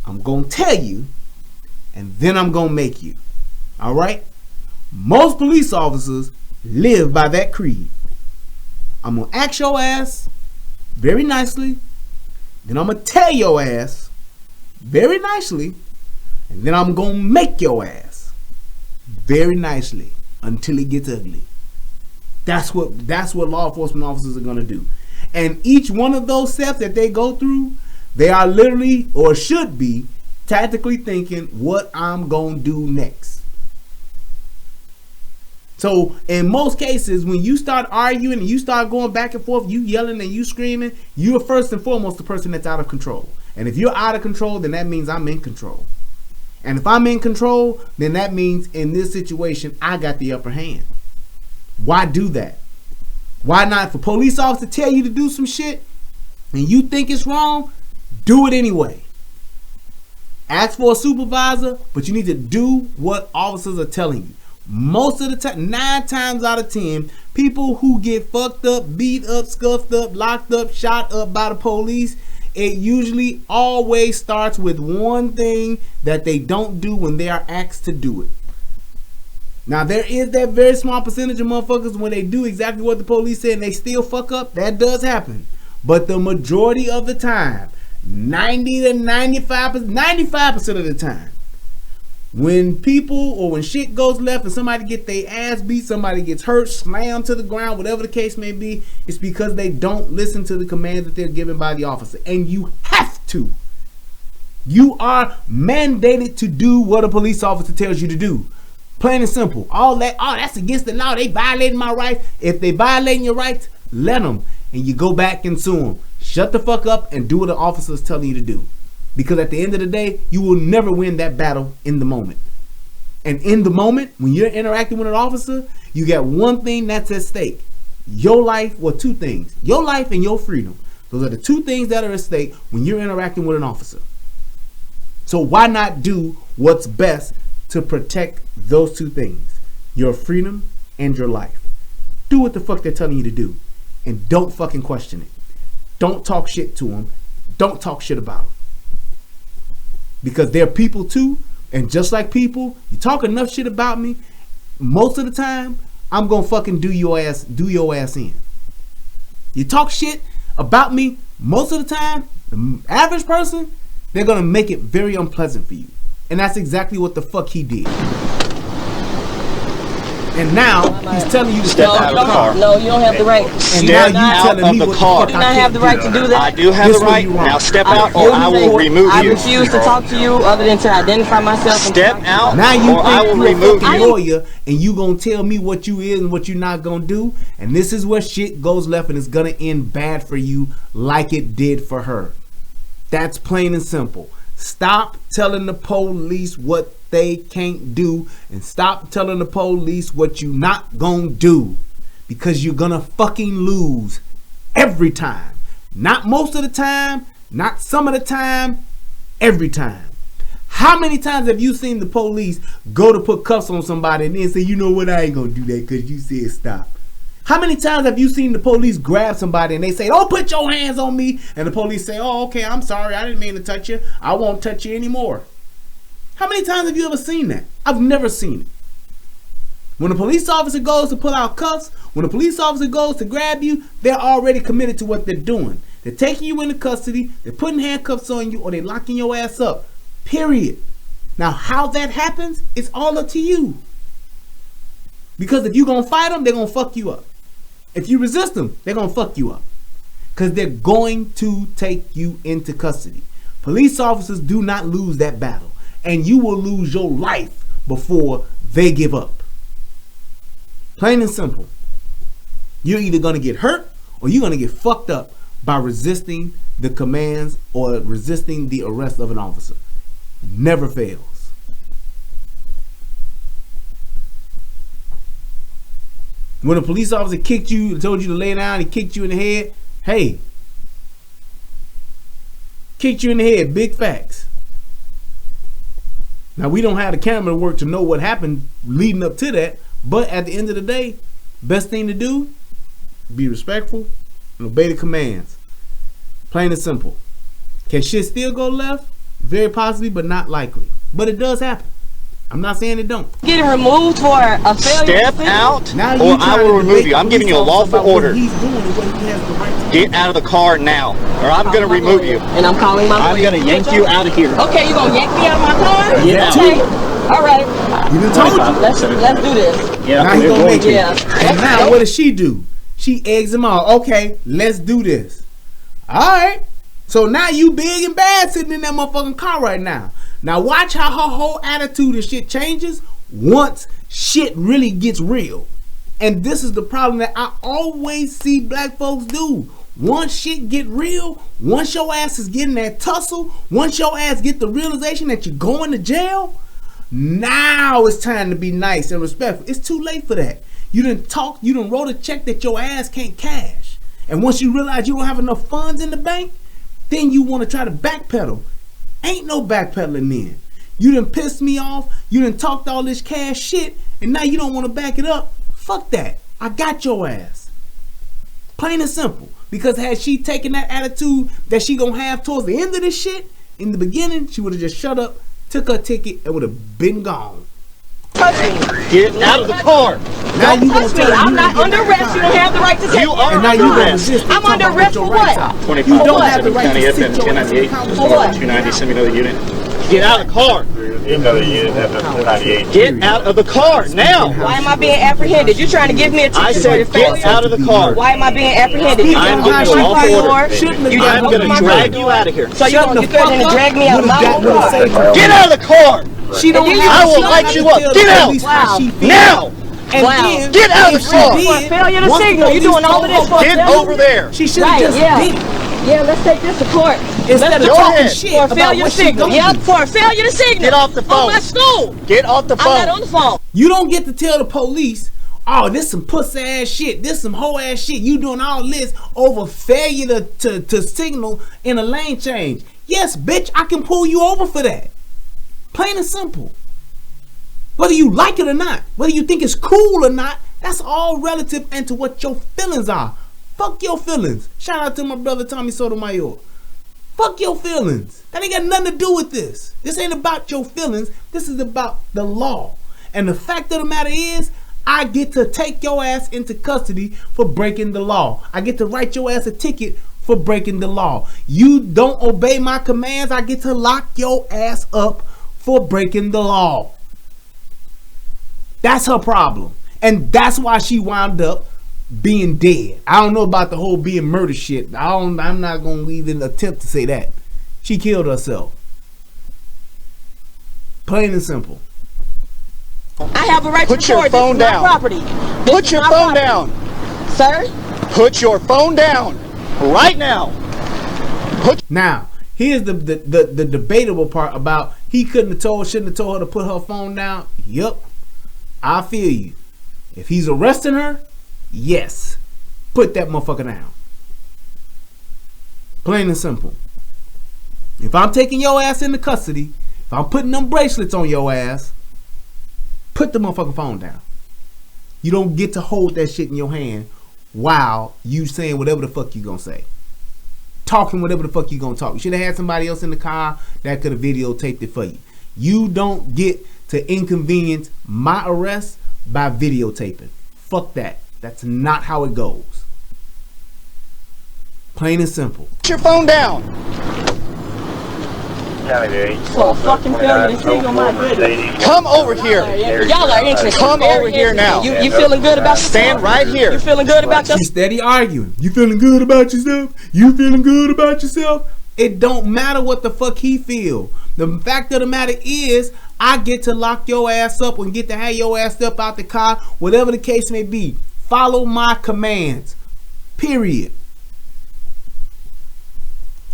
I'm gonna tell you, and then I'm gonna make you. All right? Most police officers live by that creed. I'm gonna ask your ass very nicely, then I'm gonna tell your ass very nicely, and then I'm gonna make your ass very nicely until it gets ugly. That's what law enforcement officers are gonna do. And each one of those steps that they go through, they are literally, or should be, tactically thinking what I'm gonna do next. So in most cases, when you start arguing and you start going back and forth, you yelling and you screaming, you're first and foremost the person that's out of control. And if you're out of control, then that means I'm in control. And if I'm in control, then that means in this situation, I got the upper hand. Why do that? Why not? If a police officer tell you to do some shit and you think it's wrong, do it anyway. Ask for a supervisor, but you need to do what officers are telling you. Most of the time, 9 times out of 10, people who get fucked up, beat up, scuffed up, locked up, shot up by the police, it usually always starts with one thing that they don't do when they are asked to do it. Now, there is that very small percentage of motherfuckers when they do exactly what the police said and they still fuck up. That does happen. But the majority of the time, 90 to 95% of the time, when people or when shit goes left and somebody get their ass beat, somebody gets hurt, slammed to the ground, whatever the case may be, it's because they don't listen to the commands that they're given by the officer. And you have to. You are mandated to do what a police officer tells you to do. Plain and simple. All that, that's against the law. They violating my rights. If they violating your rights, let them. And you go back and sue them. Shut the fuck up and do what the officer is telling you to do. Because at the end of the day, you will never win that battle in the moment. And in the moment, when you're interacting with an officer, you got one thing that's at stake. Your life, or two things. Your life and your freedom. Those are the two things that are at stake when you're interacting with an officer. So why not do what's best to protect those two things? Your freedom and your life. Do what the fuck they're telling you to do. And don't fucking question it. Don't talk shit to them. Don't talk shit about them. Because they're people too. And just like people, you talk enough shit about me, most of the time, I'm gonna fucking do your ass in. You talk shit about me, most of the time, the average person, they're gonna make it very unpleasant for you. And that's exactly what the fuck he did. And now he's telling you to step out of the car. No, you don't have the right. And now you telling me what the fuck I do not have the right to do that. I do have the right. Now step out or I will remove you. I refuse to talk to you other than to identify myself. Step out now you or I will remove you. you. Lawyer, and you gonna tell me what you is and what you're not gonna do. And this is where shit goes left and it's gonna end bad for you like it did for her. That's plain and simple. Stop telling the police what they can't do, and stop telling the police what you not gonna do, because you're gonna fucking lose every time. Not most of the time, not some of the time, every time. How many times have you seen the police go to put cuffs on somebody and then say, you know what, I ain't gonna do that because you said stop? How many times have you seen the police grab somebody and they say, don't put your hands on me, and the police say, oh, okay, I'm sorry, I didn't mean to touch you, I won't touch you anymore? How many times have you ever seen that? I've never seen it. When a police officer goes to pull out cuffs, when a police officer goes to grab you, they're already committed to what they're doing. They're taking you into custody, they're putting handcuffs on you, or they're locking your ass up. Period. Now, how that happens is all up to you. Because if you're going to fight them, they're going to fuck you up. If you resist them, they're going to fuck you up. Because they're going to take you into custody. Police officers do not lose that battle. And you will lose your life before they give up. Plain and simple. You're either going to get hurt or you're going to get fucked up by resisting the commands or resisting the arrest of an officer. Never fails. When a police officer kicked you and told you to lay down, he kicked you in the head, hey, kicked you in the head, big facts. Now, we don't have the camera work to know what happened leading up to that, but at the end of the day, best thing to do, be respectful and obey the commands. Plain and simple. Can shit still go left? Very possibly, but not likely. But it does happen. I'm not saying it don't. Getting removed for a failure. Step out, Now or I will remove you. I'm giving you a lawful order. He's doing and what he has the right to Get out of the car now, or I'm going to remove you. And I'm calling my I'm going to yank you out of here. Okay, you gonna yank me out of my car? Yeah. Okay. All right. do. You done told you. Let's do this. Yeah, Now he gonna make it. Yeah. And now what does she do? She eggs him out. Okay, let's do this. Alright. So now you big and bad sitting in that motherfucking car right now. Now watch how her whole attitude and shit changes once shit really gets real. And this is the problem that I always see black folks do. Once shit get real, once your ass is getting that tussle, once your ass get the realization that you're going to jail, now it's time to be nice and respectful. It's too late for that. You done talk, you done wrote a check that your ass can't cash. And once you realize you don't have enough funds in the bank, then you want to try to backpedal. Ain't no backpedaling then. You done pissed me off, you done talked all this cash shit, and now you don't want to back it up. Fuck that. I got your ass. Plain and simple. Because had she taken that attitude that she gonna have towards the end of this shit, in the beginning, she would have just shut up, took her ticket, and would have been gone. Touch me. Get out of the car. Now you gonna Touch me. tell her I'm you not ain't under get arrest. out You the don't have the right to take You me. are And now you under gonna arrest. resist. I'm under arrest for what? 25. You don't what? have the right County to FM sit your ass in the 1098. car. For what? 290. Send me another unit. Get out of the car. Another unit, FM 298. Get out of the car now. Why am I being apprehended? You trying to give me a ticket I for said your failure? get out of the car. Why am I being apprehended? You I'm didn't giving you a open my lawful door. order. You didn't I'm open going my to drag door. you out of here. So you threatening to drag me out of my own car? Get out of the car. She don't And you- have I will to light tell you the up. Get out. police how she feels. Now. And Wow. then, Get out of if the she car. did, For failure to once the signal. You police doing all of this told for her, Get failure? over there. she should have Right, just yeah. did it. Yeah, let's take this to court. Instead of Go talking ahead. shit For about failure what to she signal. gonna Yep, do. for a failure to signal. Get off the phone. On my school. Get off the I'm not on phone. the phone. You don't get to tell the police, oh, this some pussy ass shit, this some hoe ass shit. You doing all this over failure to signal in a lane change. Yes, bitch, I can pull you over for that. Plain and simple. Whether you like it or not, whether you think it's cool or not, that's all relative into what your feelings are. Fuck your feelings. Shout out to my brother Tommy Sotomayor. Fuck your feelings. That ain't got nothing to do with this. This ain't about your feelings. This is about the law. And the fact of the matter is, I get to take your ass into custody for breaking the law. I get to write your ass a ticket for breaking the law. You don't obey my commands, I get to lock your ass up for breaking the law. That's her problem. And that's why she wound up being dead. I don't know about the whole being murder shit. I'm not going to even attempt to say that. She killed herself. Plain and simple. I have a right Put to your record. phone This is down. my property. This Put is your my phone property. down. Sir? Put your phone down. Right now. Now, here's the debatable part about he shouldn't have told her to put her phone down. Yup. I feel you. If he's arresting her, yes. Put that motherfucker down. Plain and simple. If I'm taking your ass into custody, if I'm putting them bracelets on your ass, put the motherfucking phone down. You don't get to hold that shit in your hand while you saying whatever the fuck you gonna say. Talking whatever the fuck you gonna talk. You should have had somebody else in the car that could have videotaped it for you. You don't get to inconvenience my arrest by videotaping. Fuck that. That's not how it goes. Plain and simple. Put your phone down. For a fucking failure to signal, my goodness. Come over here. Y'all are interesting. Come Very over here now. interesting. You feeling good about yourself? Stand right here. You feeling good about yourself? She's steady arguing. You feeling good about yourself? You feeling good about yourself? It don't matter what the fuck he feel. The fact of the matter is, I get to lock your ass up and get to have your ass up out the car, whatever the case may be. Follow my commands. Period.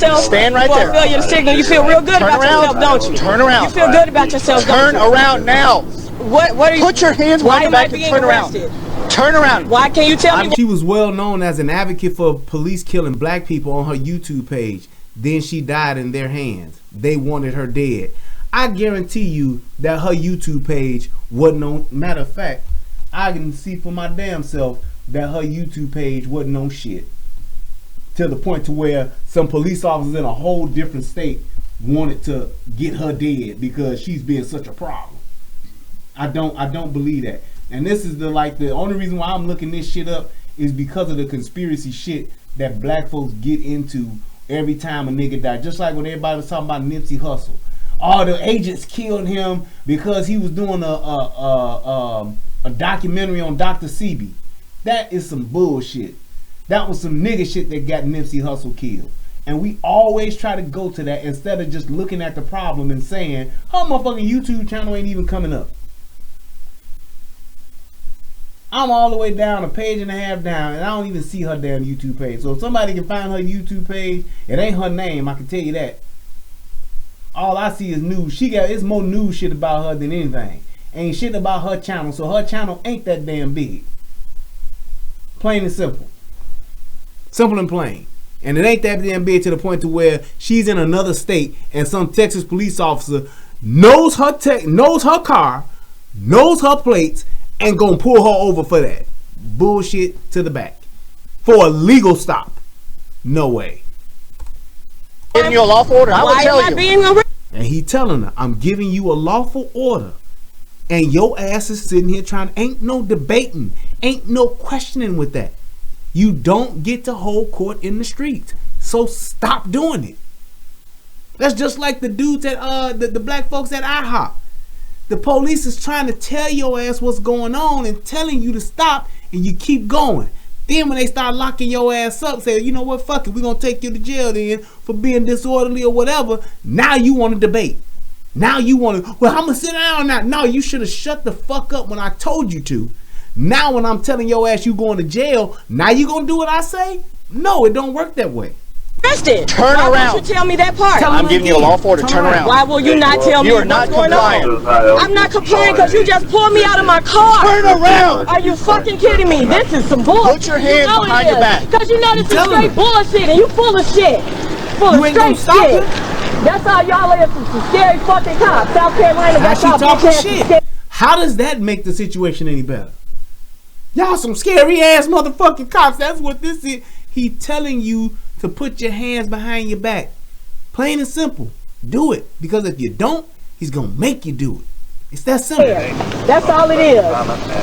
Stand right there. Failure to signal. You feel real good about yourself, don't you? Turn around. You feel good about yourself, don't Turn you? around now. What are you? Put your hands behind your back and turn around. Turn around. Why can't you tell me? She was well known as an advocate for police killing black people on her YouTube page. Then she died in their hands. They wanted her dead. I guarantee you that her YouTube page wasn't on. Matter of fact, I can see for my damn self that her YouTube page wasn't on shit. To the point to where some police officers in a whole different state wanted to get her dead because she's being such a problem. I don't believe that. And this is the only reason why I'm looking this shit up is because of the conspiracy shit that black folks get into every time a nigga die. Just like when everybody was talking about Nipsey Hussle. All the agents killed him because he was doing a documentary on Dr. Sebi. That is some bullshit. That was some nigga shit that got Nipsey Hussle killed. And we always try to go to that instead of just looking at the problem and saying, her motherfucking YouTube channel ain't even coming up. I'm all the way down, a page and a half down, and I don't even see her damn YouTube page. So if somebody can find her YouTube page, it ain't her name, I can tell you that. All I see is news. It's more news shit about her than anything. Ain't shit about her channel, so her channel ain't that damn big. Plain and simple. Simple and plain. And it ain't that damn big to the point to where she's in another state and some Texas police officer knows her car, knows her plates, and gonna pull her over for that. Bullshit to the back. For a legal stop. No way. Giving you a lawful order, I will tell you. And he telling her, I'm giving you a lawful order. And your ass is sitting here trying, ain't no debating, ain't no questioning with that. You don't get to hold court in the streets. So stop doing it. That's just like the dudes at the black folks at IHOP. The police is trying to tell your ass what's going on and telling you to stop, and you keep going. Then when they start locking your ass up, say, you know what, fuck it, we're going to take you to jail then for being disorderly or whatever. Now you want to debate. Now you want to, well, I'm going to sit down now. No, you should have shut the fuck up when I told you to. Now when I'm telling your ass you going to jail, now you going to do what I say? No, it don't work that way. Arrested. Turn Why around. won't you tell me that part? I'm giving you a lawful order. Turn around. Why will you not tell me You are not what's going complying. on? I'm not complying because you just pulled me out of my car. Turn around. Are you fucking kidding me? This is some bullshit. Put your hands behind your back. Because you know this is Tell straight me. bullshit and you full of shit. Full You of ain't gonna straight stop shit. her? That's how y'all is, some scary fucking cops. South Carolina How got she y'all talking bitch shit? ass. How does that make the situation any better? Y'all some scary ass motherfucking cops. That's what this is. He telling you to put your hands behind your back. Plain and simple. Do it. Because if you don't, he's gonna make you do it. It's that simple. That's all it is.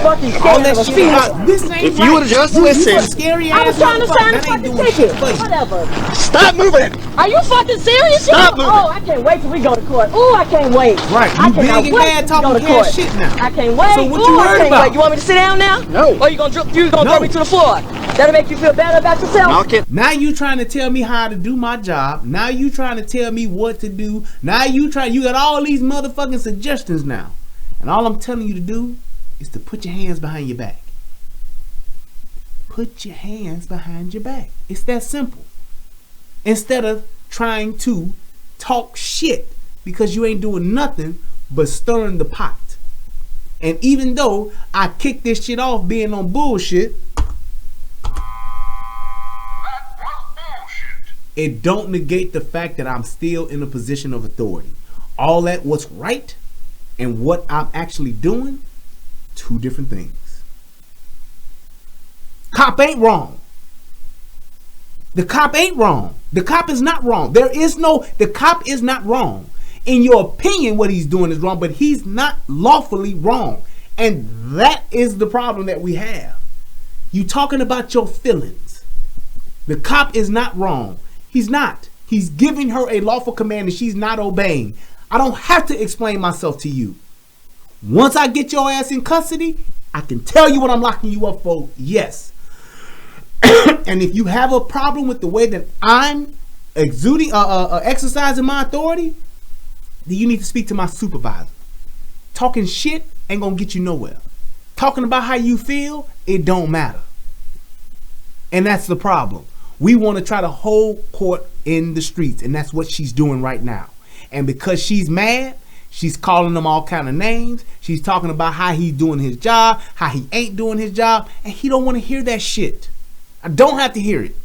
Fucking All scared that of a shit female. about this ain't If right. you would've just You listened. a scary I ass was trying to motherfucker. sign a That ain't fucking doing shit ticket. for you. Whatever. Stop moving. Are you fucking serious? Stop moving. Oh, I can't wait till we go to court. Ooh, I can't wait. Right, I you cannot big and wait mad till we go talking to cash court. shit now. I can't wait. So what Ooh, you I worried can't about? wait. You want me to sit down now? No. Or you gonna No. throw me to the floor? That'll make you feel better about yourself. I'll get. Now you trying to tell me how to do my job. Now you trying to tell me what to do. Now you got all these motherfucking suggestions now. And all I'm telling you to do is to put your hands behind your back. Put your hands behind your back. It's that simple. Instead of trying to talk shit because you ain't doing nothing but stirring the pot. And even though I kicked this shit off being on bullshit, it don't negate the fact that I'm still in a position of authority. All that what's right and what I'm actually doing, two different things. Cop ain't wrong. The cop ain't wrong. The cop is not wrong. The cop is not wrong. In your opinion, what he's doing is wrong, but he's not lawfully wrong. And that is the problem that we have. You talking about your feelings. The cop is not wrong. He's not. He's giving her a lawful command and she's not obeying. I don't have to explain myself to you. Once I get your ass in custody, I can tell you what I'm locking you up for. Yes. And if you have a problem with the way that I'm exercising my authority, then you need to speak to my supervisor. Talking shit ain't gonna get you nowhere. Talking about how you feel, it don't matter. And that's the problem. We want to try to hold court in the streets, and that's what she's doing right now. And because she's mad, she's calling them all kind of names. She's talking about how he's doing his job, how he ain't doing his job, and he don't want to hear that shit. I don't have to hear it.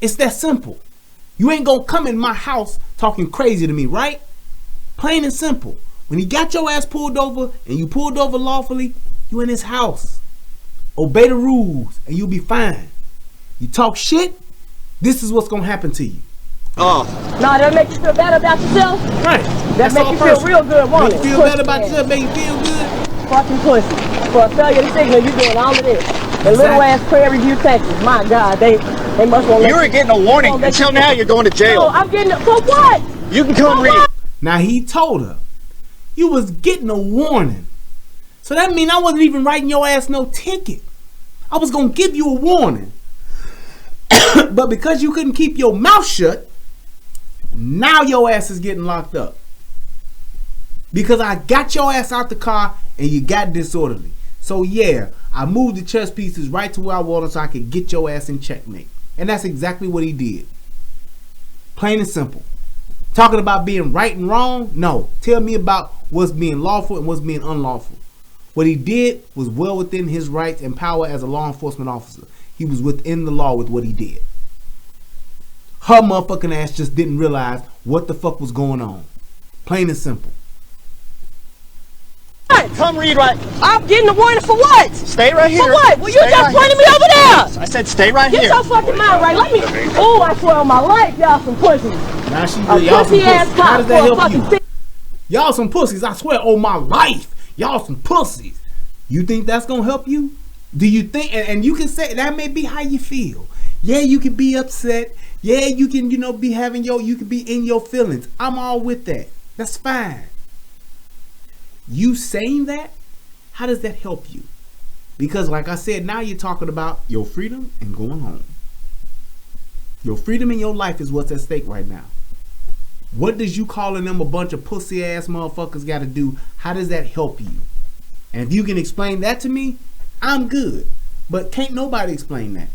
It's that simple. You ain't gonna come in my house talking crazy to me, right? Plain and simple. When he got your ass pulled over and you pulled over lawfully, you in his house. Obey the rules and you'll be fine. You talk shit, this is what's gonna happen to you. Oh. No, that makes you feel better about yourself? Right. That makes you feel real good, won't it? Make you feel better about yourself, make you feel good. Fucking pussy. For a failure to signal, you doing all of this. The little ass Prairie View, Texas. My God, they must want to. You were getting a warning. Until now, you're going to jail. No, I'm getting for what? You can come read it. Now he told her, you was getting a warning. So that means I wasn't even writing your ass no ticket. I was gonna give you a warning. But because you couldn't keep your mouth shut, now your ass is getting locked up. Because I got your ass out the car and you got disorderly. So yeah, I moved the chess pieces right to where I wanted so I could get your ass in checkmate. And that's exactly what he did. Plain and simple. Talking about being right and wrong? No. Tell me about what's being lawful and what's being unlawful. What he did was well within his rights and power as a law enforcement officer. He was within the law with what he did. Her motherfucking ass just didn't realize what the fuck was going on. Plain and simple. Come read right. I'm getting a warning for what? Stay right here. For what? Well, you just pointed me over there. I said stay right here. Get your fucking mind right. Let me. Oh, I swear on my life, y'all some pussies. Now she A y'all some pussy ass pussies. How cop does that for a help you? fucking Y'all some pussies. I swear on my life. Y'all some pussies. You think that's gonna help you? Do you think? And you can say that may be how you feel. Yeah, you can be upset. Yeah, you can, be having you can be in your feelings. I'm all with that. That's fine. You saying that, how does that help you? Because like I said, now you're talking about your freedom and going home. Your freedom in your life is what's at stake right now. What does you calling them a bunch of pussy ass motherfuckers got to do? How does that help you? And if you can explain that to me, I'm good. But can't nobody explain that.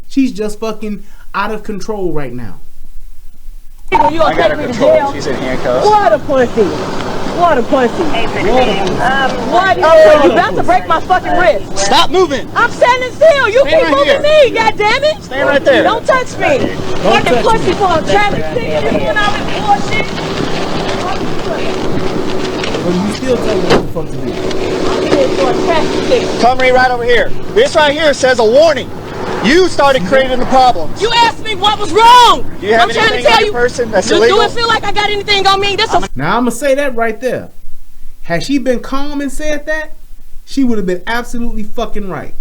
She's just fucking out of control right now. You gonna take me to jail? She's in handcuffs. What a pussy. What a pussy. What? You about to break my fucking wrist. Stop moving. I'm standing still. You keep moving me. God damn it. Stay right there. Don't touch me. Fucking pussy for a traffic ticket. You doing all this bullshit. But you still tell me what the fuck to do. I'm here for a traffic ticket. Come read right over here. This right here says a warning. You started creating the problems. You asked me what was wrong. Do you have anything on your person that's illegal? Do it feel like I got anything on me? Now I'm gonna say that right there. Had she been calm and said that, she would have been absolutely fucking right.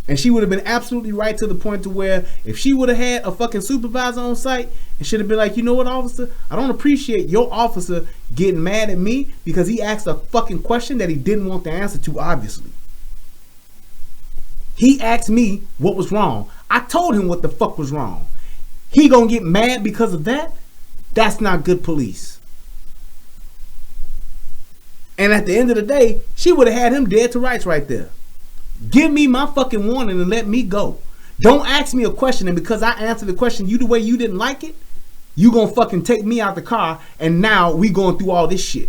And she would have been absolutely right to the point to where if she would have had a fucking supervisor on site and should have been like, you know what, officer? I don't appreciate your officer getting mad at me because he asked a fucking question that he didn't want the answer to, obviously. He asked me what was wrong. I told him what the fuck was wrong. He gonna get mad because of that? That's not good police. And at the end of the day, she would have had him dead to rights right there. Give me my fucking warning and let me go. Don't ask me a question, and because I answered the question the way you didn't like it, you gonna fucking take me out the car, and now we going through all this shit.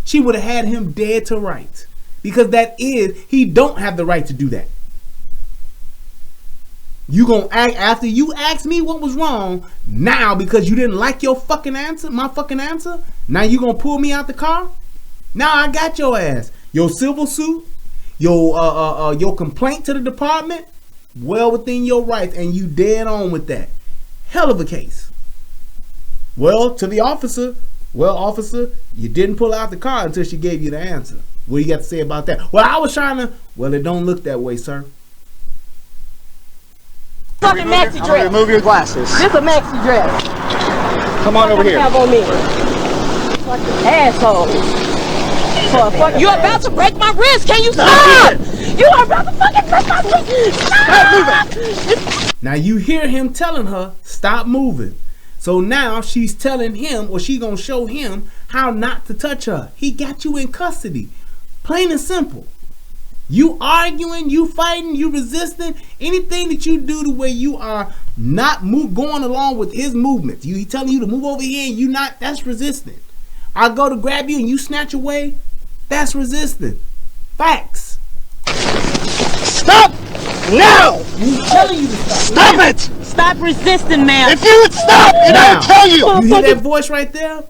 She would have had him dead to rights. Because he don't have the right to do that. You gonna act after you asked me what was wrong, now because you didn't like your fucking answer, my fucking answer, now you gonna pull me out the car? Now I got your ass. Your civil suit, your complaint to the department, well within your rights, and you dead on with that. Hell of a case. Well, to the officer, officer, you didn't pull out the car until she gave you the answer. What do you got to say about that? Well, I was trying to. Well, it don't look that way, sir. Fucking maxi dress. Remove your glasses. This a maxi dress. Come on over here. Have on me. Fucking asshole. You're about to break my wrist. Can you stop? You are about to fucking break my wrist. Stop moving. Now you hear him telling her, stop moving. So now she's telling him, or she gonna show him how not to touch her. He got you in custody. Plain and simple. You arguing, you fighting, you resisting, anything that you do to where you are not going along with his movements. He telling you to move over here and you not, that's resisting. I go to grab you and you snatch away, that's resisting. Facts. Stop now! I'm telling you to stop. Stop it! Stop resisting, man. If you would stop, and I'll tell you. You hear that voice right there?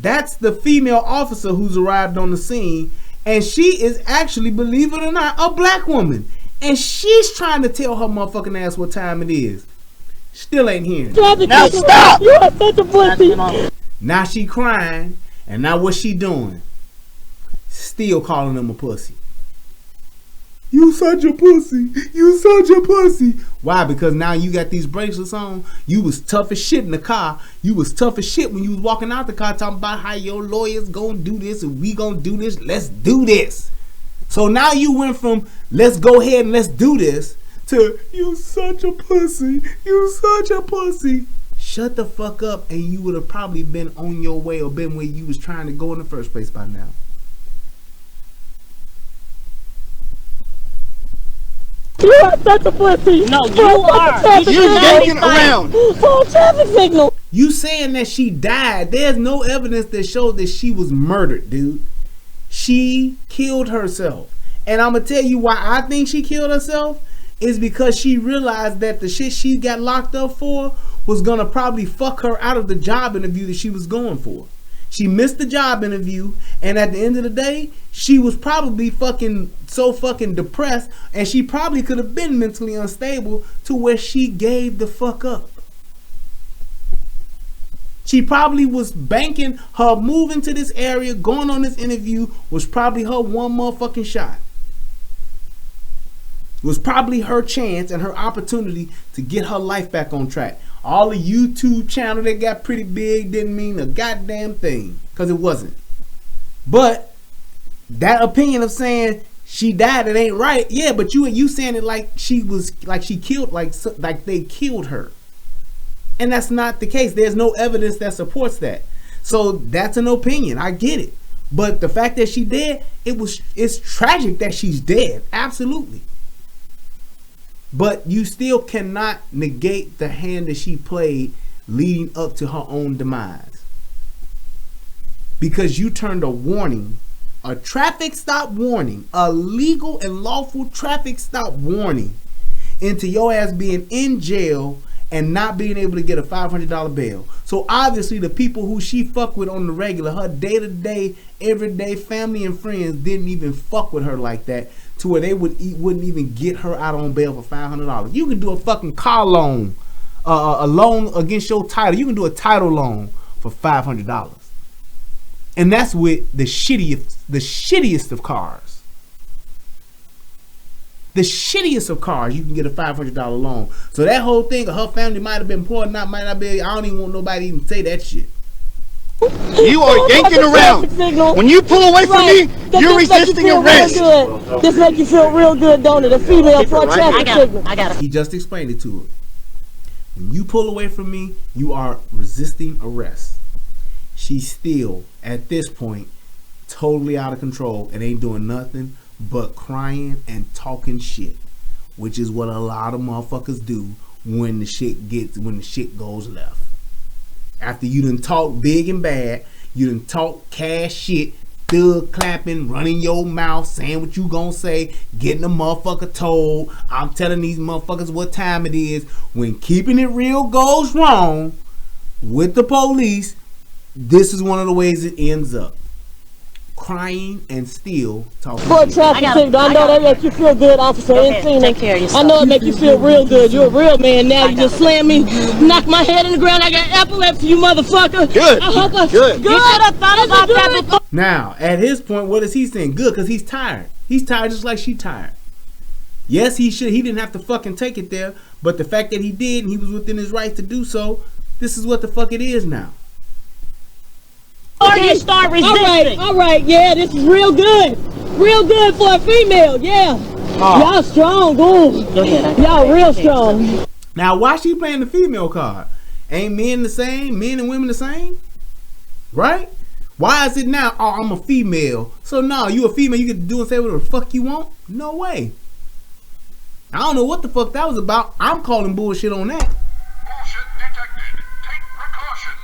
That's the female officer who's arrived on the scene. And she is actually, believe it or not, a black woman. And she's trying to tell her motherfucking ass what time it is. Still ain't hearing. Now stop! You are such a pussy. Now she crying. And now what she doing? Still calling him a pussy. You such a pussy. You such a pussy. Why? Because now you got these bracelets on. You was tough as shit in the car. You was tough as shit when you was walking out the car talking about how your lawyers gonna do this and we gonna do this. Let's do this. So now you went from let's go ahead and let's do this to you such a pussy. You such a pussy. Shut the fuck up and you would have probably been on your way or been where you was trying to go in the first place by now. You are such a pussy. No, you are. You're yanking around. Full traffic signal. You saying that she died. There's no evidence that showed that she was murdered, dude. She killed herself. And I'm going to tell you why I think she killed herself is because she realized that the shit she got locked up for was going to probably fuck her out of the job interview that she was going for. She missed the job interview, and at the end of the day, she was probably so fucking depressed, and she probably could have been mentally unstable to where she gave the fuck up. She probably was banking her moving to this area, going on this interview, was probably her one motherfucking shot. Was probably her chance and her opportunity to get her life back on track. All the YouTube channel that got pretty big didn't mean a goddamn thing, because it wasn't. But that opinion of saying she died, it ain't right. Yeah, but you saying it like she killed, like they killed her, and that's not the case. There's no evidence that supports that. So that's an opinion. I get it, but the fact that she dead, it's tragic that she's dead. Absolutely. But you still cannot negate the hand that she played leading up to her own demise. Because you turned a warning, a traffic stop warning, a legal and lawful traffic stop warning, into your ass being in jail and not being able to get a $500 bail. So obviously the people who she fuck with on the regular, her day-to-day, everyday family and friends didn't even fuck with her like that, to where they wouldn't even get her out on bail for $500. You can do a fucking car loan, a loan against your title. You can do a title loan for $500, and that's with the shittiest of cars. The shittiest of cars, you can get a $500 loan. So that whole thing of her family might have been poor, might not be. I don't even want nobody to even say that shit. You are yanking around. When you pull away from me, you're resisting arrest. This make you feel real good, don't it? A female for a traffic signal. I got it. He just explained it to her. When you pull away from me, you are resisting arrest. She's still, at this point, totally out of control and ain't doing nothing but crying and talking shit, which is what a lot of motherfuckers do when the shit goes left. After you done talk big and bad, you done talk cash shit, thug clapping, running your mouth, saying what you gonna say, getting a motherfucker told. I'm telling these motherfuckers what time it is. When keeping it real goes wrong with the police, this is one of the ways it ends up. Crying and still talking. For a traffic signal, I know that makes you feel good, officer. Take care of yourself. I know it makes you feel real good. You're a real man now. You just slammed me, knocked my head in the ground. I got epilepsy, you motherfucker. Good. Good. You should have thought about that before. Now, at his point, what is he saying? Good, because he's tired. He's tired just like she tired. Yes, he didn't have to fucking take it there, but the fact that he did and he was within his rights to do so, this is what the fuck it is now. Or you start resisting. All right, yeah, this is real good. Real good for a female, yeah. Y'all strong, boom. Y'all real strong. Now, why she playing the female card? Ain't men the same? Men and women the same? Right? Why is it now? Oh, I'm a female. So no, you a female, you get to do and say whatever the fuck you want? No way. I don't know what the fuck that was about. I'm calling bullshit on that. Bullshit detected. Take precautions.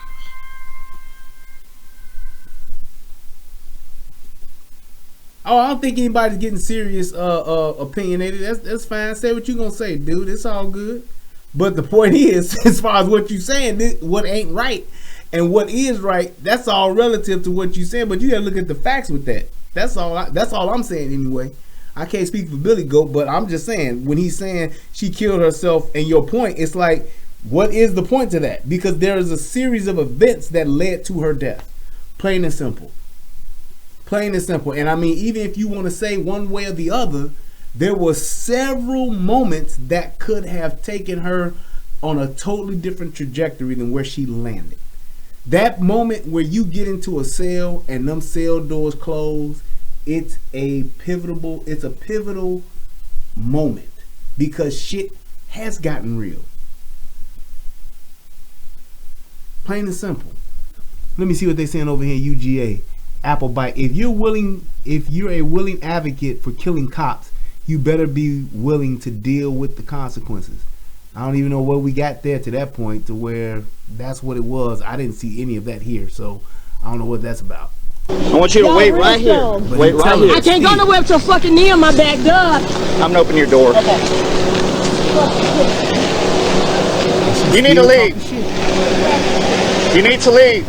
Oh, I don't think anybody's getting serious opinionated. That's fine. Say what you gonna say, dude. It's all good. But the point is, as far as what you saying, what ain't right and what is right, that's all relative to what you saying. But you gotta look at the facts with that. That's all I'm saying anyway. I can't speak for Billy Goat, but I'm just saying, when he's saying she killed herself, and your point, it's like, what is the point to that? Because there is a series of events that led to her death. Plain and simple. Plain and simple. And I mean, even if you want to say one way or the other, there were several moments that could have taken her on a totally different trajectory than where she landed. That moment where you get into a cell and them cell doors close, it's a pivotal moment because shit has gotten real. Plain and simple. Let me see what they're saying over here. UGA, Applebite. If you're a willing advocate for killing cops, you better be willing to deal with the consequences. I don't even know where we got there to that point to where that's what it was. I didn't see any of that here, so I don't know what that's about. I want you to wait right here. Wait right here. I can't go nowhere with your fucking knee on my back, duh. I'm gonna open your door. Okay. You need to leave. You need to leave.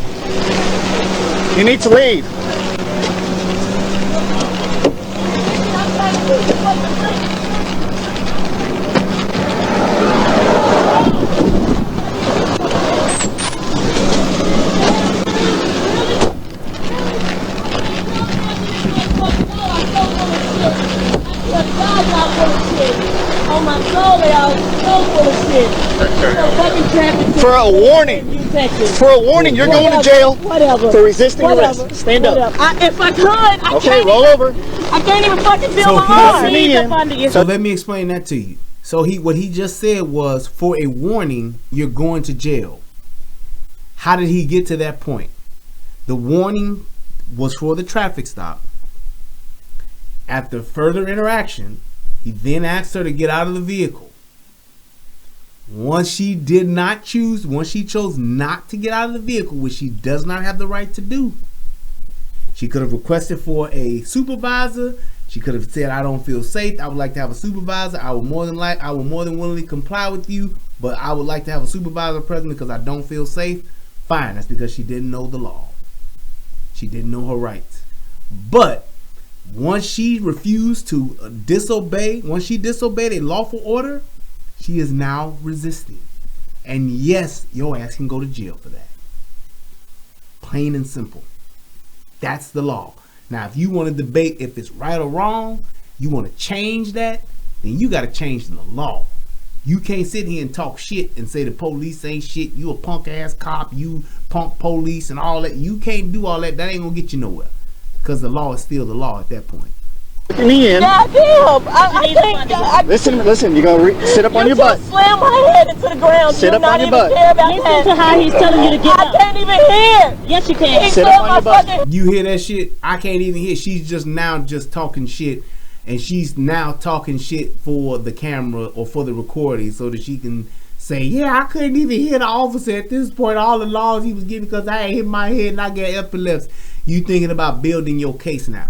You need to leave. On my soul, they are so full of shit. For a warning. For a warning, you're going to jail for resisting arrest. Stand up. If I could, I Okay, can't roll over. I can't even fucking feel my arm. So let me explain that to you. So what he just said was, for a warning, you're going to jail. How did he get to that point? The warning was for the traffic stop. After further interaction, he then asked her to get out of the vehicle. Once she chose not to get out of the vehicle, which she does not have the right to do, she could have requested for a supervisor. She could have said, I don't feel safe. I would like to have a supervisor. I would more than willingly comply with you, but I would like to have a supervisor present because I don't feel safe. Fine, that's because she didn't know the law. She didn't know her rights. But once she refused to once she disobeyed a lawful order, she is now resisting. And yes, your ass can go to jail for that. Plain and simple. That's the law. Now, if you want to debate if it's right or wrong, you want to change that, then you got to change the law. You can't sit here and talk shit and say the police ain't shit. You a punk ass cop. You punk police and all that. You can't do all that. That ain't gonna get you nowhere. Because the law is still the law at that point. Look me in. Goddamn! Listen. You gotta sit up on your butt. Slam my head into the ground. Sit up on your butt. Listen to how he's telling you to get up. I can't even hear. Yes, you can. Sit up on your butt. You hear that shit? I can't even hear. She's just talking shit. And she's now talking shit for the camera or for the recording so that she can say, yeah, I couldn't even hear the officer at this point. All the laws he was giving because I hit my head and I got epilepsy. You thinking about building your case now.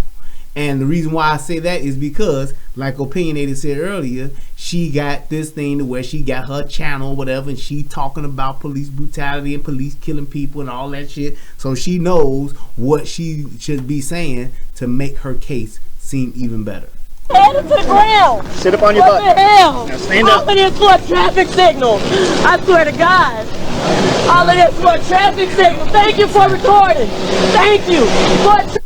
And the reason why I say that is because, like Opinionated said earlier, she got this thing to where she got her channel or whatever, and she talking about police brutality and police killing people and all that shit. So she knows what she should be saying to make her case seem even better. Head into the ground. Sit up on your butt. What the hell? Now stand up. All of this for a traffic signal. I swear to God. All of this for a traffic signal. Thank you for recording. Thank you.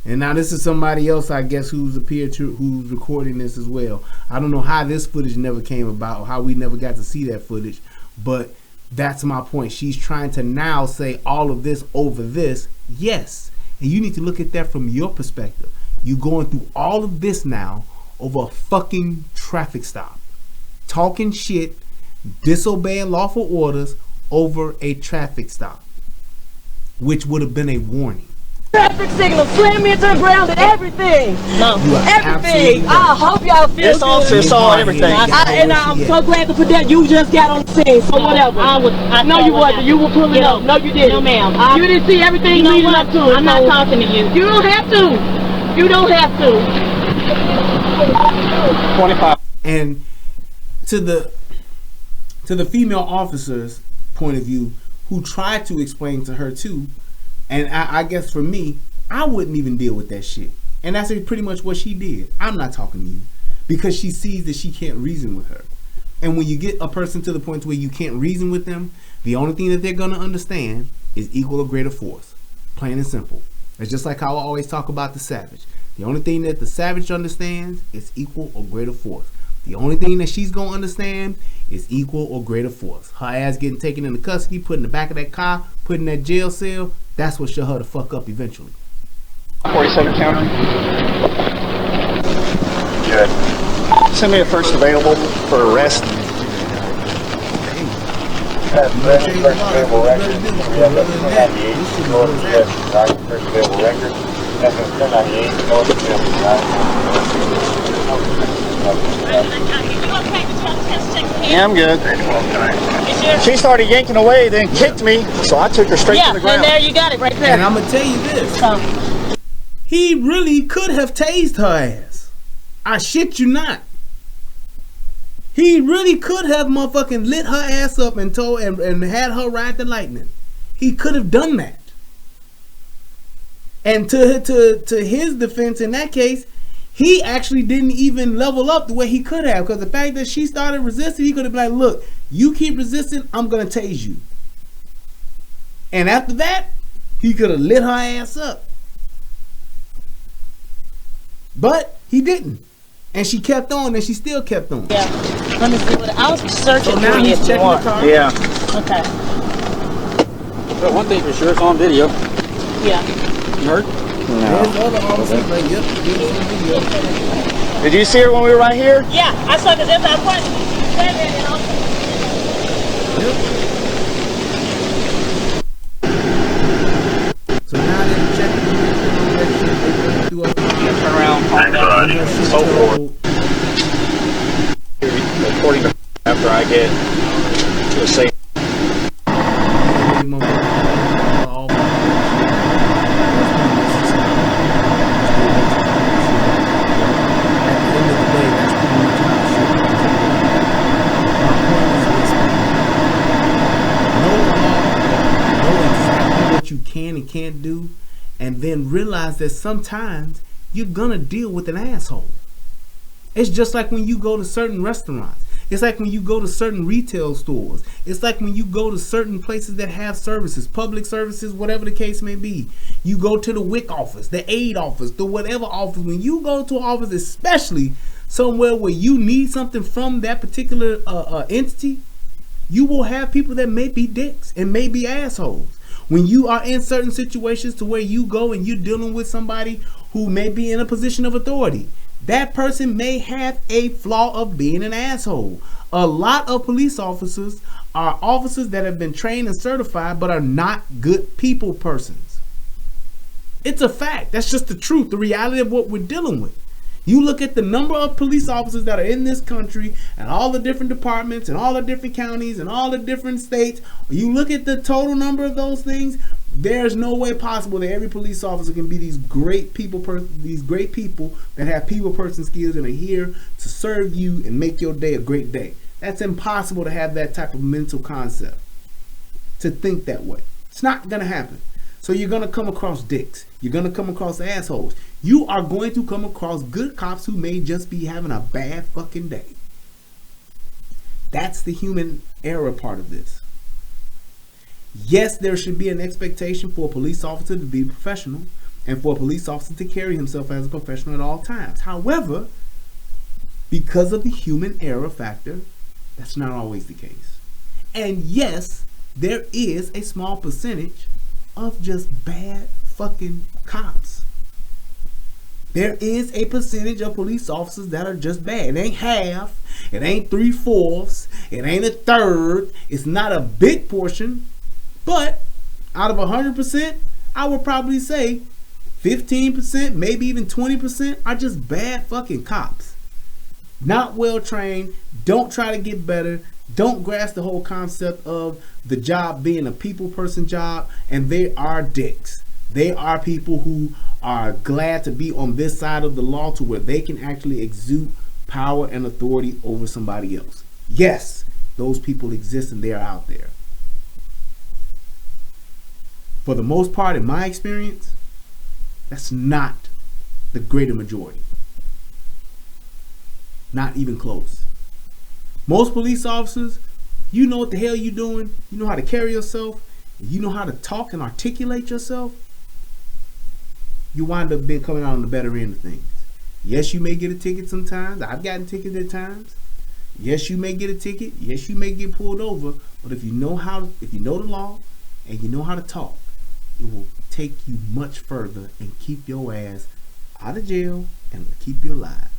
And now this is somebody else, I guess, who's recording this as well. I don't know how this footage never came about, or how we never got to see that footage, but that's my point. She's trying to now say all of this over this. Yes. And you need to look at that from your perspective. You're going through all of this now over a fucking traffic stop. Talking shit, disobeying lawful orders over a traffic stop, which would have been a warning. Traffic signal, slam me into the ground and everything. No, everything. I hope y'all feel This officer saw everything. I'm so glad to put that. You just got on the scene, so whatever. I know you wasn't. You were pulling up. No, you didn't. No, ma'am. You didn't see everything leading up to it. I'm not talking to you. You don't have to. You don't have to. 25. And to the female officer's point of view, who tried to explain to her too, and I guess for me, I wouldn't even deal with that shit. And that's pretty much what she did. I'm not talking to you because she sees that she can't reason with her. And when you get a person to the point where you can't reason with them, the only thing that they're going to understand is equal or greater force. Plain and simple. It's just like how I always talk about the savage. The only thing that the savage understands is equal or greater force. The only thing that she's going to understand is equal or greater force. Her ass getting taken into custody, put in the back of that car, put in that jail cell, that's what shut her the fuck up eventually. 47 counter. Good. Send me a first available for arrest. That's first available record. We have that 1098 north of yes, first available record. That's 1098 north of yes. Yeah, I'm good. She started yanking away, then kicked me, so I took her straight to the ground. And there you got it right there. And I'm going to tell you this. He really could have tased her ass. I shit you not. He really could have motherfucking lit her ass up and had her ride the lightning. He could have done that. And to his defense in that case, he actually didn't even level up the way he could have, because the fact that she started resisting, he could have been like, look, you keep resisting, I'm going to tase you. And after that, he could have lit her ass up. But he didn't. And she kept on, and she still kept on. Yeah. Let me see what I was searching. So now he's checking the car. Yeah. Okay. But one thing for sure, it's on video. Yeah. You heard? There's other officers like, yep, video. Did you see her when we were right here? Yeah, I saw because that's our point. So now they're checking Turn around, calm down, and so forth. Reporting after I get to a safe. You can and can't do, and then realize that sometimes you're gonna deal with an asshole. It's just like when you go to certain restaurants. It's like when you go to certain retail stores. It's like when you go to certain places that have services, public services, whatever the case may be. You go to the WIC office, the aid office, the whatever office. When you go to an office, especially somewhere where you need something from that particular entity, you will have people that may be dicks and may be assholes. When you are in certain situations to where you go and you're dealing with somebody who may be in a position of authority, that person may have a flaw of being an asshole. A lot of police officers are officers that have been trained and certified but are not good people persons. It's a fact. That's just the truth, the reality of what we're dealing with. You look at the number of police officers that are in this country and all the different departments and all the different counties and all the different states. You look at the total number of those things. There's no way possible that every police officer can be these great people that have people person skills and are here to serve you and make your day a great day. That's impossible to have that type of mental concept, to think that way. It's not going to happen. So you're going to come across dicks. You're going to come across assholes. You are going to come across good cops who may just be having a bad fucking day. That's the human error part of this. Yes, there should be an expectation for a police officer to be professional and for a police officer to carry himself as a professional at all times. However, because of the human error factor, that's not always the case. And yes, there is a small percentage of just bad fucking cops. There is a percentage of police officers that are just bad. It ain't half, it ain't 3/4, it ain't a third, it's not a big portion, but out of 100%, I would probably say 15%, maybe even 20% are just bad fucking cops. Not well trained, don't try to get better, don't grasp the whole concept of the job being a people person job, and they are dicks. They are people who are glad to be on this side of the law to where they can actually exude power and authority over somebody else. Yes, those people exist and they are out there. For the most part, in my experience, that's not the greater majority. Not even close. Most police officers, you know what the hell you're doing, you know how to carry yourself, you know how to talk and articulate yourself, you wind up coming out on the better end of things. Yes, you may get a ticket sometimes. I've gotten tickets at times. Yes, you may get a ticket. Yes, you may get pulled over. But if you know the law and you know how to talk, it will take you much further and keep your ass out of jail and keep you alive.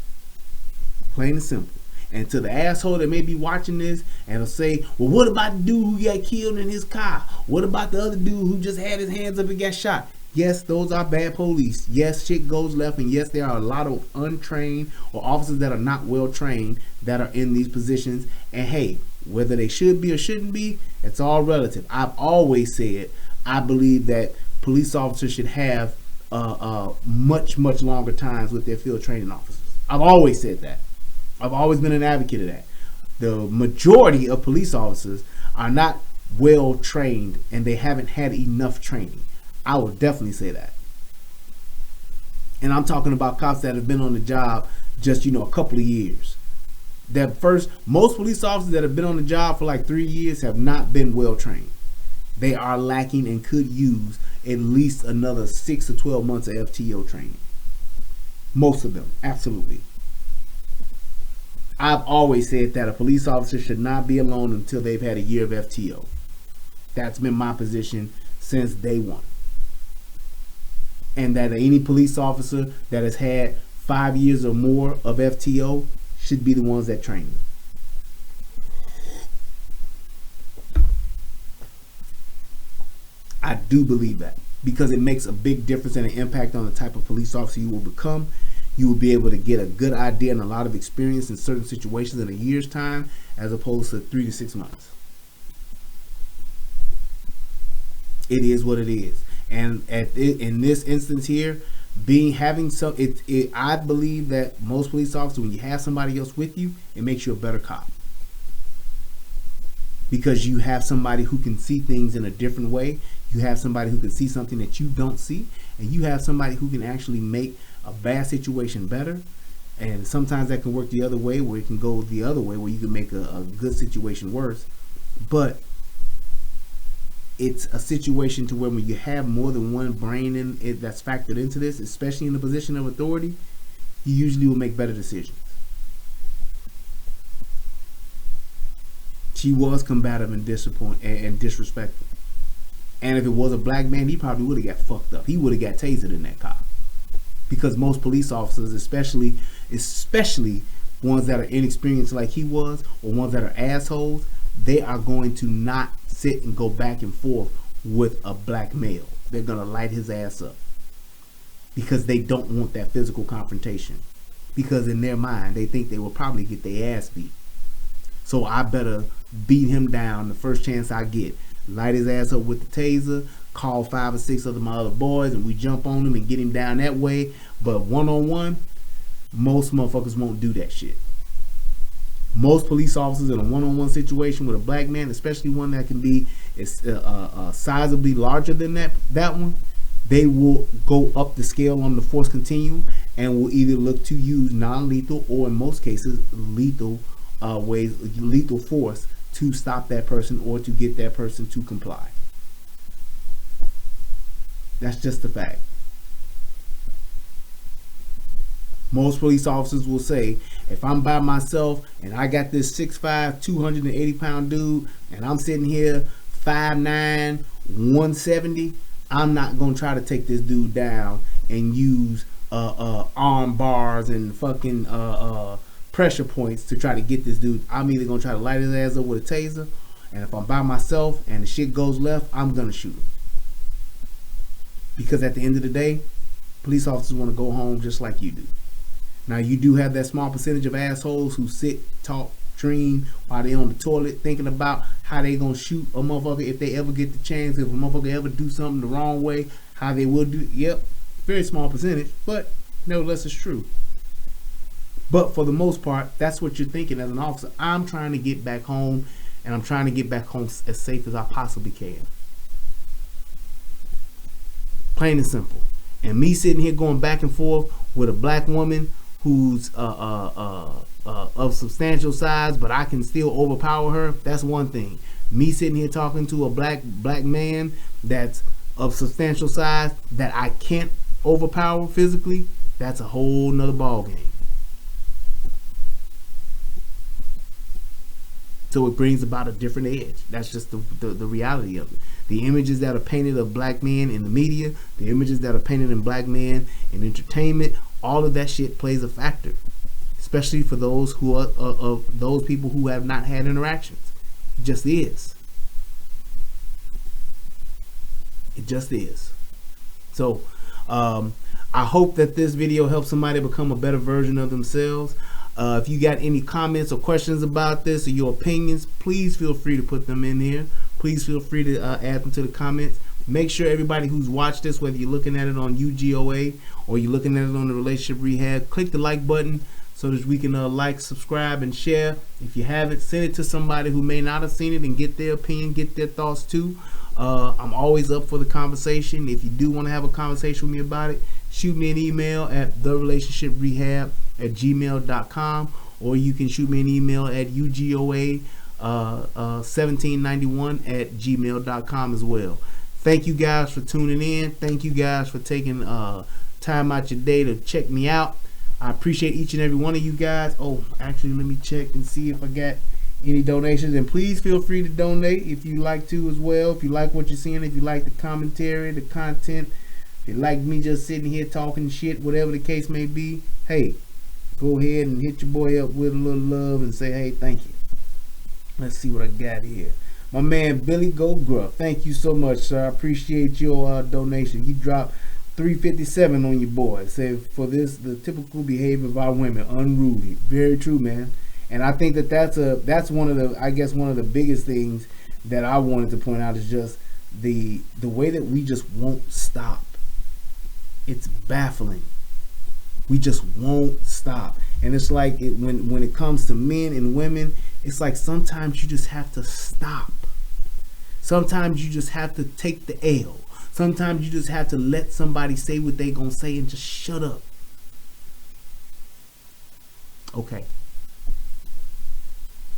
Plain and simple. And to the asshole that may be watching this and will say, well, what about the dude who got killed in his car? What about the other dude who just had his hands up and got shot? Yes, those are bad police. Yes, shit goes left. And yes, there are a lot of untrained or officers that are not well trained that are in these positions. And hey, whether they should be or shouldn't be, it's all relative. I've always said I believe that police officers should have much longer times with their field training officers. I've always said that. I've always been an advocate of that. The majority of police officers are not well trained and they haven't had enough training. I would definitely say that. And I'm talking about cops that have been on the job just, a couple of years. Most police officers that have been on the job for like 3 years have not been well trained. They are lacking and could use at least another 6 to 12 months of FTO training. Most of them, absolutely. I've always said that a police officer should not be alone until they've had a year of FTO. That's been my position since day one. And that any police officer that has had 5 years or more of FTO should be the ones that train them. I do believe that because it makes a big difference and an impact on the type of police officer you will become. You will be able to get a good idea and a lot of experience in certain situations in a year's time as opposed to 3 to 6 months. It is what it is. And in this instance here, I believe that most police officers, when you have somebody else with you, it makes you a better cop. Because you have somebody who can see things in a different way. You have somebody who can see something that you don't see. And you have somebody who can actually make a bad situation better. And sometimes that can work the other way, where it can go the other way, where you can make a good situation worse. But it's a situation to where when you have more than one brain in it that's factored into this, especially in the position of authority, you usually will make better decisions. She was combative and disrespectful. And if it was a black man, he probably would have got fucked up. He would have got tasered in that car. Because most police officers, especially ones that are inexperienced like he was, or ones that are assholes, they are going to not sit and go back and forth with a black male. They're going to light his ass up. Because they don't want that physical confrontation. Because in their mind, they think they will probably get their ass beat. So I better beat him down the first chance I get. Light his ass up with the taser, call 5 or 6 of my other boys, and we jump on him and get him down that way. But one-on-one, most motherfuckers won't do that shit. Most police officers in a one-on-one situation with a black man, especially one that can be sizably larger than that one, they will go up the scale on the force continuum and will either look to use non-lethal or in most cases lethal force to stop that person or to get that person to comply. That's just the fact. Most police officers will say, if I'm by myself and I got this 6'5", 280-pound dude and I'm sitting here 5'9", 170, I'm not going to try to take this dude down and use arm bars and fucking pressure points to try to get this dude. I'm either going to try to light his ass up with a taser, and if I'm by myself and the shit goes left, I'm going to shoot him. Because at the end of the day, Police officers want to go home just like you do. Now, you do have that small percentage of assholes who sit, talk, dream while they on the toilet thinking about how they gonna shoot a motherfucker if they ever get the chance, if a motherfucker ever do something the wrong way, how they will do. Yep, very small percentage, but nevertheless it's true. But for the most part, that's what you're thinking as an officer. I'm trying to get back home, and I'm trying to get back home as safe as I possibly can. Plain and simple. And me sitting here going back and forth with a black woman who's of substantial size, but I can still overpower her, that's one thing. Me sitting here talking to a black man that's of substantial size that I can't overpower physically, that's a whole nother ball game. So it brings about a different edge. That's just the reality of it. The images that are painted of black men in the media, the images that are painted in black men in entertainment, all of that shit plays a factor, especially for those who are of those people who have not had interactions. It just is. It just is. So I hope that this video helps somebody become a better version of themselves. If you got any comments or questions about this or your opinions, please feel free to put them in here. Please feel free to add them to the comments. Make sure everybody who's watched this, whether you're looking at it on UGOA or you're looking at it on the Relationship Rehab, click the like button so that we can like, subscribe, and share. If you haven't, send it to somebody who may not have seen it and get their opinion, get their thoughts too. I'm always up for the conversation. If you do want to have a conversation with me about it, shoot me an email at therelationshiprehab@gmail.com, or you can shoot me an email at ugoa1791@gmail.com as well. Thank you guys for tuning in. Thank you guys for taking time out your day to check me out. I appreciate each and every one of you guys. Oh, actually, let me check and see if I got any donations, and please feel free to donate if you like to as well. If you like what you're seeing, if you like the commentary, the content, if you like me just sitting here talking shit, whatever the case may be, hey, go ahead and hit your boy up with a little love and say, hey, thank you. Let's see what I got here. My man Billy Go Gruff, thank you so much, sir. I appreciate your donation. He dropped $3.57 on your boy. Said, for this, the typical behavior of our women, unruly. Very true, man. And I think that's one of the, I guess, one of the biggest things that I wanted to point out is just the way that we just won't stop. It's baffling. We just won't stop. And it's like when it comes to men and women, it's like sometimes you just have to stop. Sometimes you just have to take the L. Sometimes you just have to let somebody say what they gonna say and just shut up. Okay.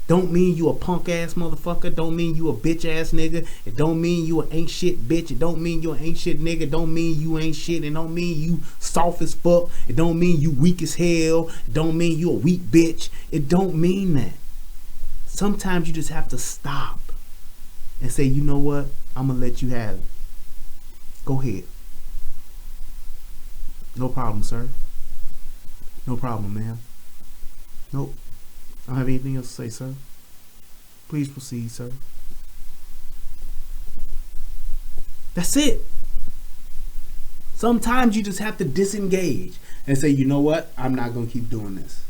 Don't mean you a punk ass motherfucker. Don't mean you a bitch ass nigga. It don't mean you an ain't shit bitch. It don't mean you an ain't shit nigga. It don't mean you ain't shit. It don't mean you soft as fuck. It don't mean you weak as hell. It don't mean you a weak bitch. It don't mean that. Sometimes you just have to stop and say, you know what? I'm gonna let you have it. Go ahead. No problem, sir. No problem, ma'am. Nope. I don't have anything else to say, sir. Please proceed, sir. That's it. Sometimes you just have to disengage and say, you know what? I'm not going to keep doing this.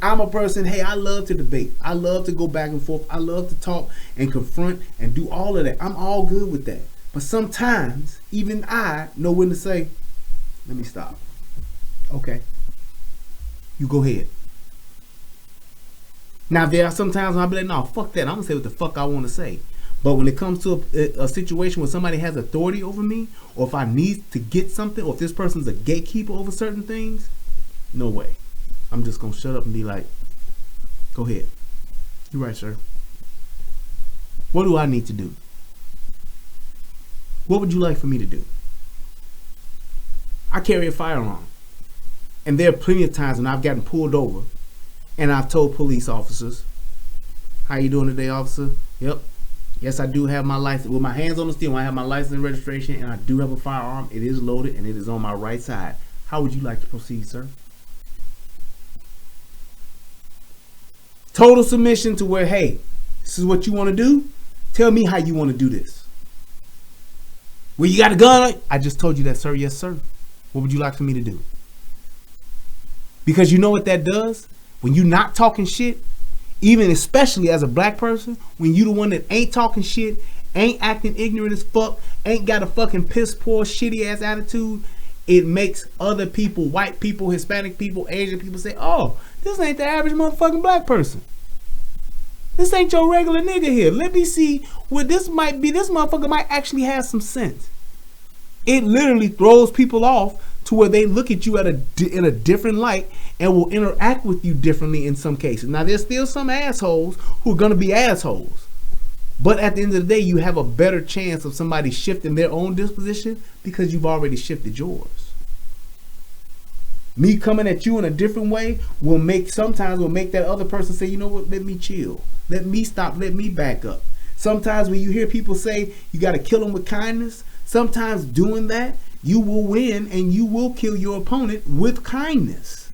I'm a person, hey, I love to debate. I love to go back and forth. I love to talk and confront and do all of that. I'm all good with that. But sometimes, even I know when to say, let me stop. Okay. You go ahead. Now, there are some times when I'll be like, no, fuck that. I'm going to say what the fuck I want to say. But when it comes to a situation where somebody has authority over me, or if I need to get something, or if this person's a gatekeeper over certain things, no way. I'm just going to shut up and be like, go ahead. You're right, sir. What do I need to do? What would you like for me to do? I carry a firearm. And there are plenty of times when I've gotten pulled over and I've told police officers, how you doing today, officer? Yep. Yes, I do have my license. With my hands on the steering, I have my license and registration, and I do have a firearm. It is loaded, and it is on my right side. How would you like to proceed, sir? Total submission to where, hey, this is what you want to do? Tell me how you want to do this. Well, you got a gun? I just told you that, sir. Yes, sir. What would you like for me to do? Because you know what that does? When you not talking shit, even especially as a black person, when you the one that ain't talking shit, ain't acting ignorant as fuck, ain't got a fucking piss poor shitty ass attitude, it makes other people, white people, Hispanic people, Asian people say, oh, this ain't the average motherfucking black person. This ain't your regular nigga here. Let me see what this might be. This motherfucker might actually have some sense. It literally throws people off to where they look at you in a different light and will interact with you differently in some cases. Now, there's still some assholes who are going to be assholes. But at the end of the day, you have a better chance of somebody shifting their own disposition because you've already shifted yours. Me coming at you in a different way will make that other person say, you know what, let me chill. Let me stop. Let me back up. Sometimes when you hear people say you got to kill them with kindness, sometimes doing that, you will win and you will kill your opponent with kindness.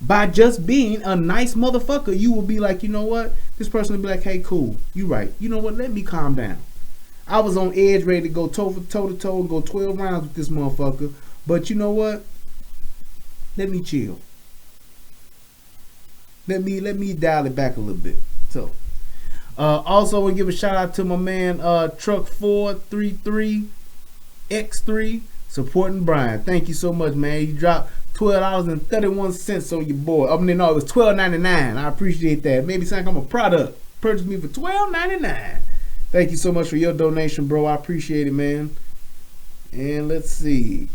By just being a nice motherfucker, you will be like, you know what? This person will be like, hey, cool. You right. You know what? Let me calm down. I was on edge ready to go toe to toe and go 12 rounds with this motherfucker. But you know what? Let me chill. Let me dial it back a little bit. So, also want to give a shout out to my man Truck 433X3 supporting Brian. Thank you so much, man. You dropped $12.31 on your boy. I mean, no, it was $12.99. I appreciate that. Maybe sound like I'm a product. Purchase me for $12.99. Thank you so much for your donation, bro. I appreciate it, man. And let's see.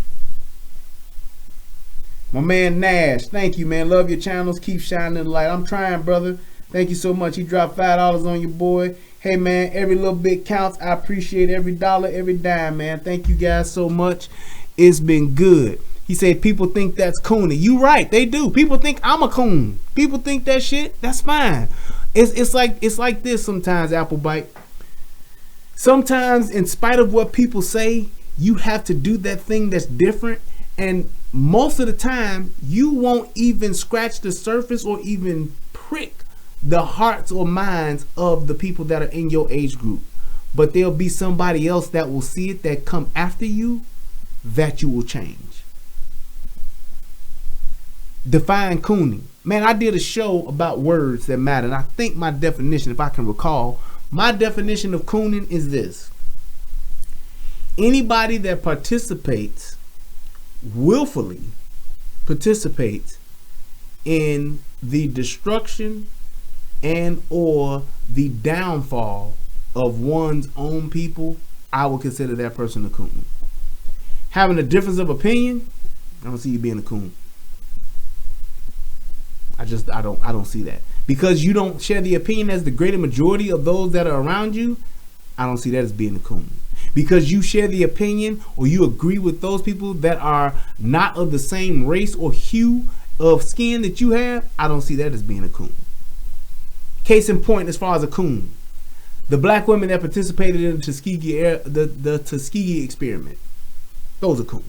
My man Nash, thank you, man. Love your channels. Keep shining the light. I'm trying, brother. Thank you so much. He dropped $5 on your boy. Hey, man, every little bit counts. I appreciate every dollar, every dime, man. Thank you guys so much. It's been good. He said people think that's coony. You right, they do. People think I'm a coon. People think that shit. That's fine. It's like this sometimes, Applebite. Sometimes, in spite of what people say, you have to do that thing that's different. And most of the time, you won't even scratch the surface or even prick the hearts or minds of the people that are in your age group. But there'll be somebody else that will see it, that come after you, that you will change. Define cooning. Man, I did a show about words that matter. And I think my definition, if I can recall, my definition of cooning is this. Anybody that willfully participates in the destruction and or the downfall of one's own people, I would consider that person a coon. Having a difference of opinion, I don't see you being a coon. I don't see that. Because you don't share the opinion as the greater majority of those that are around you, I don't see that as being a coon. Because you share the opinion or you agree with those people that are not of the same race or hue of skin that you have, I don't see that as being a coon. Case in point, as far as a coon, the black women that participated in the Tuskegee experiment, those are coons.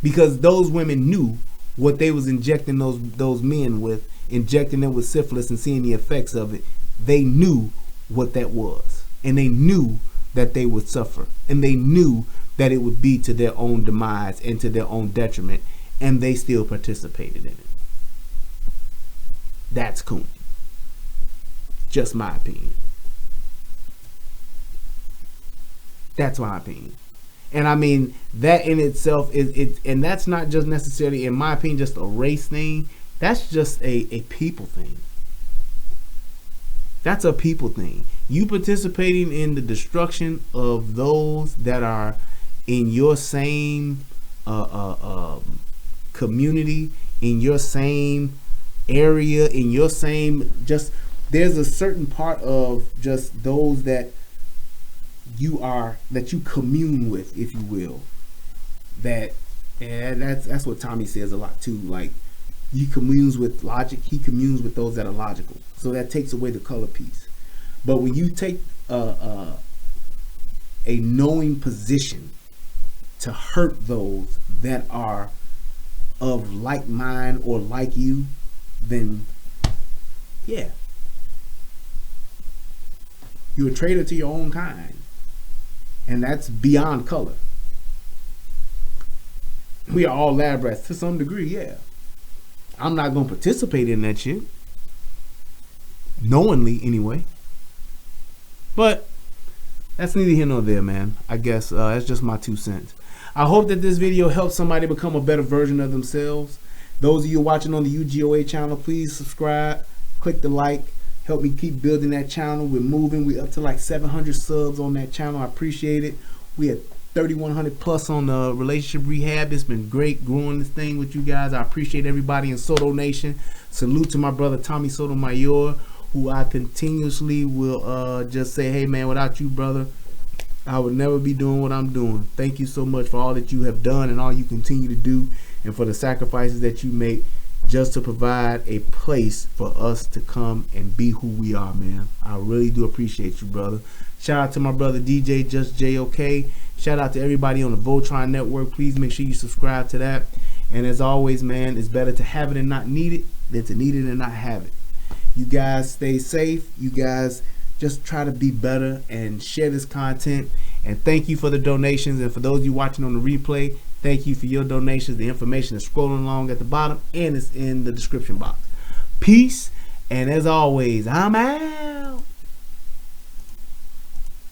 Because those women knew what they was injecting those men with, injecting them with syphilis and seeing the effects of it. They knew what that was, and they knew that they would suffer, and they knew that it would be to their own demise and to their own detriment, and they still participated in it. That's cool. Just my opinion. That's my opinion. And I mean, that in itself is and that's not just necessarily, in my opinion, just a race thing. That's just a people thing. That's a people thing. You participating in the destruction of those that are in your same community, in your same area, in your same, just, there's a certain part of just those that you commune with, if you will. That's what Tommy says a lot too. Like, he communes with logic, he communes with those that are logical. So that takes away the color piece. But when you take a knowing position to hurt those that are of like mind or like you, then yeah, you're a traitor to your own kind. And that's beyond color. We are all lab rats to some degree, yeah. I'm not gonna participate in that shit. Knowingly, anyway. But that's neither here nor there, man. I guess that's just my 2 cents. I hope that this video helps somebody become a better version of themselves. Those of you watching on the UGOA channel, please subscribe, click the like, help me keep building that channel. We're moving. We're up to like 700 subs on that channel. I appreciate it. We had 3,100 plus on the relationship rehab. It's been great growing this thing with you guys. I appreciate everybody in Soto Nation. Salute to my brother Tommy Sotomayor, who I continuously will just say, hey man, without you, brother, I would never be doing what I'm doing. Thank you so much for all that you have done and all you continue to do, and for the sacrifices that you make just to provide a place for us to come and be who we are, man. I really do appreciate you, brother. Shout out to my brother DJ Just JOK. Shout out to everybody on the Voltron Network. Please make sure you subscribe to that. And as always, man, it's better to have it and not need it than to need it and not have it. You guys stay safe. You guys just try to be better and share this content. And thank you for the donations. And for those of you watching on the replay, thank you for your donations. The information is scrolling along at the bottom and it's in the description box. Peace. And as always, I'm out.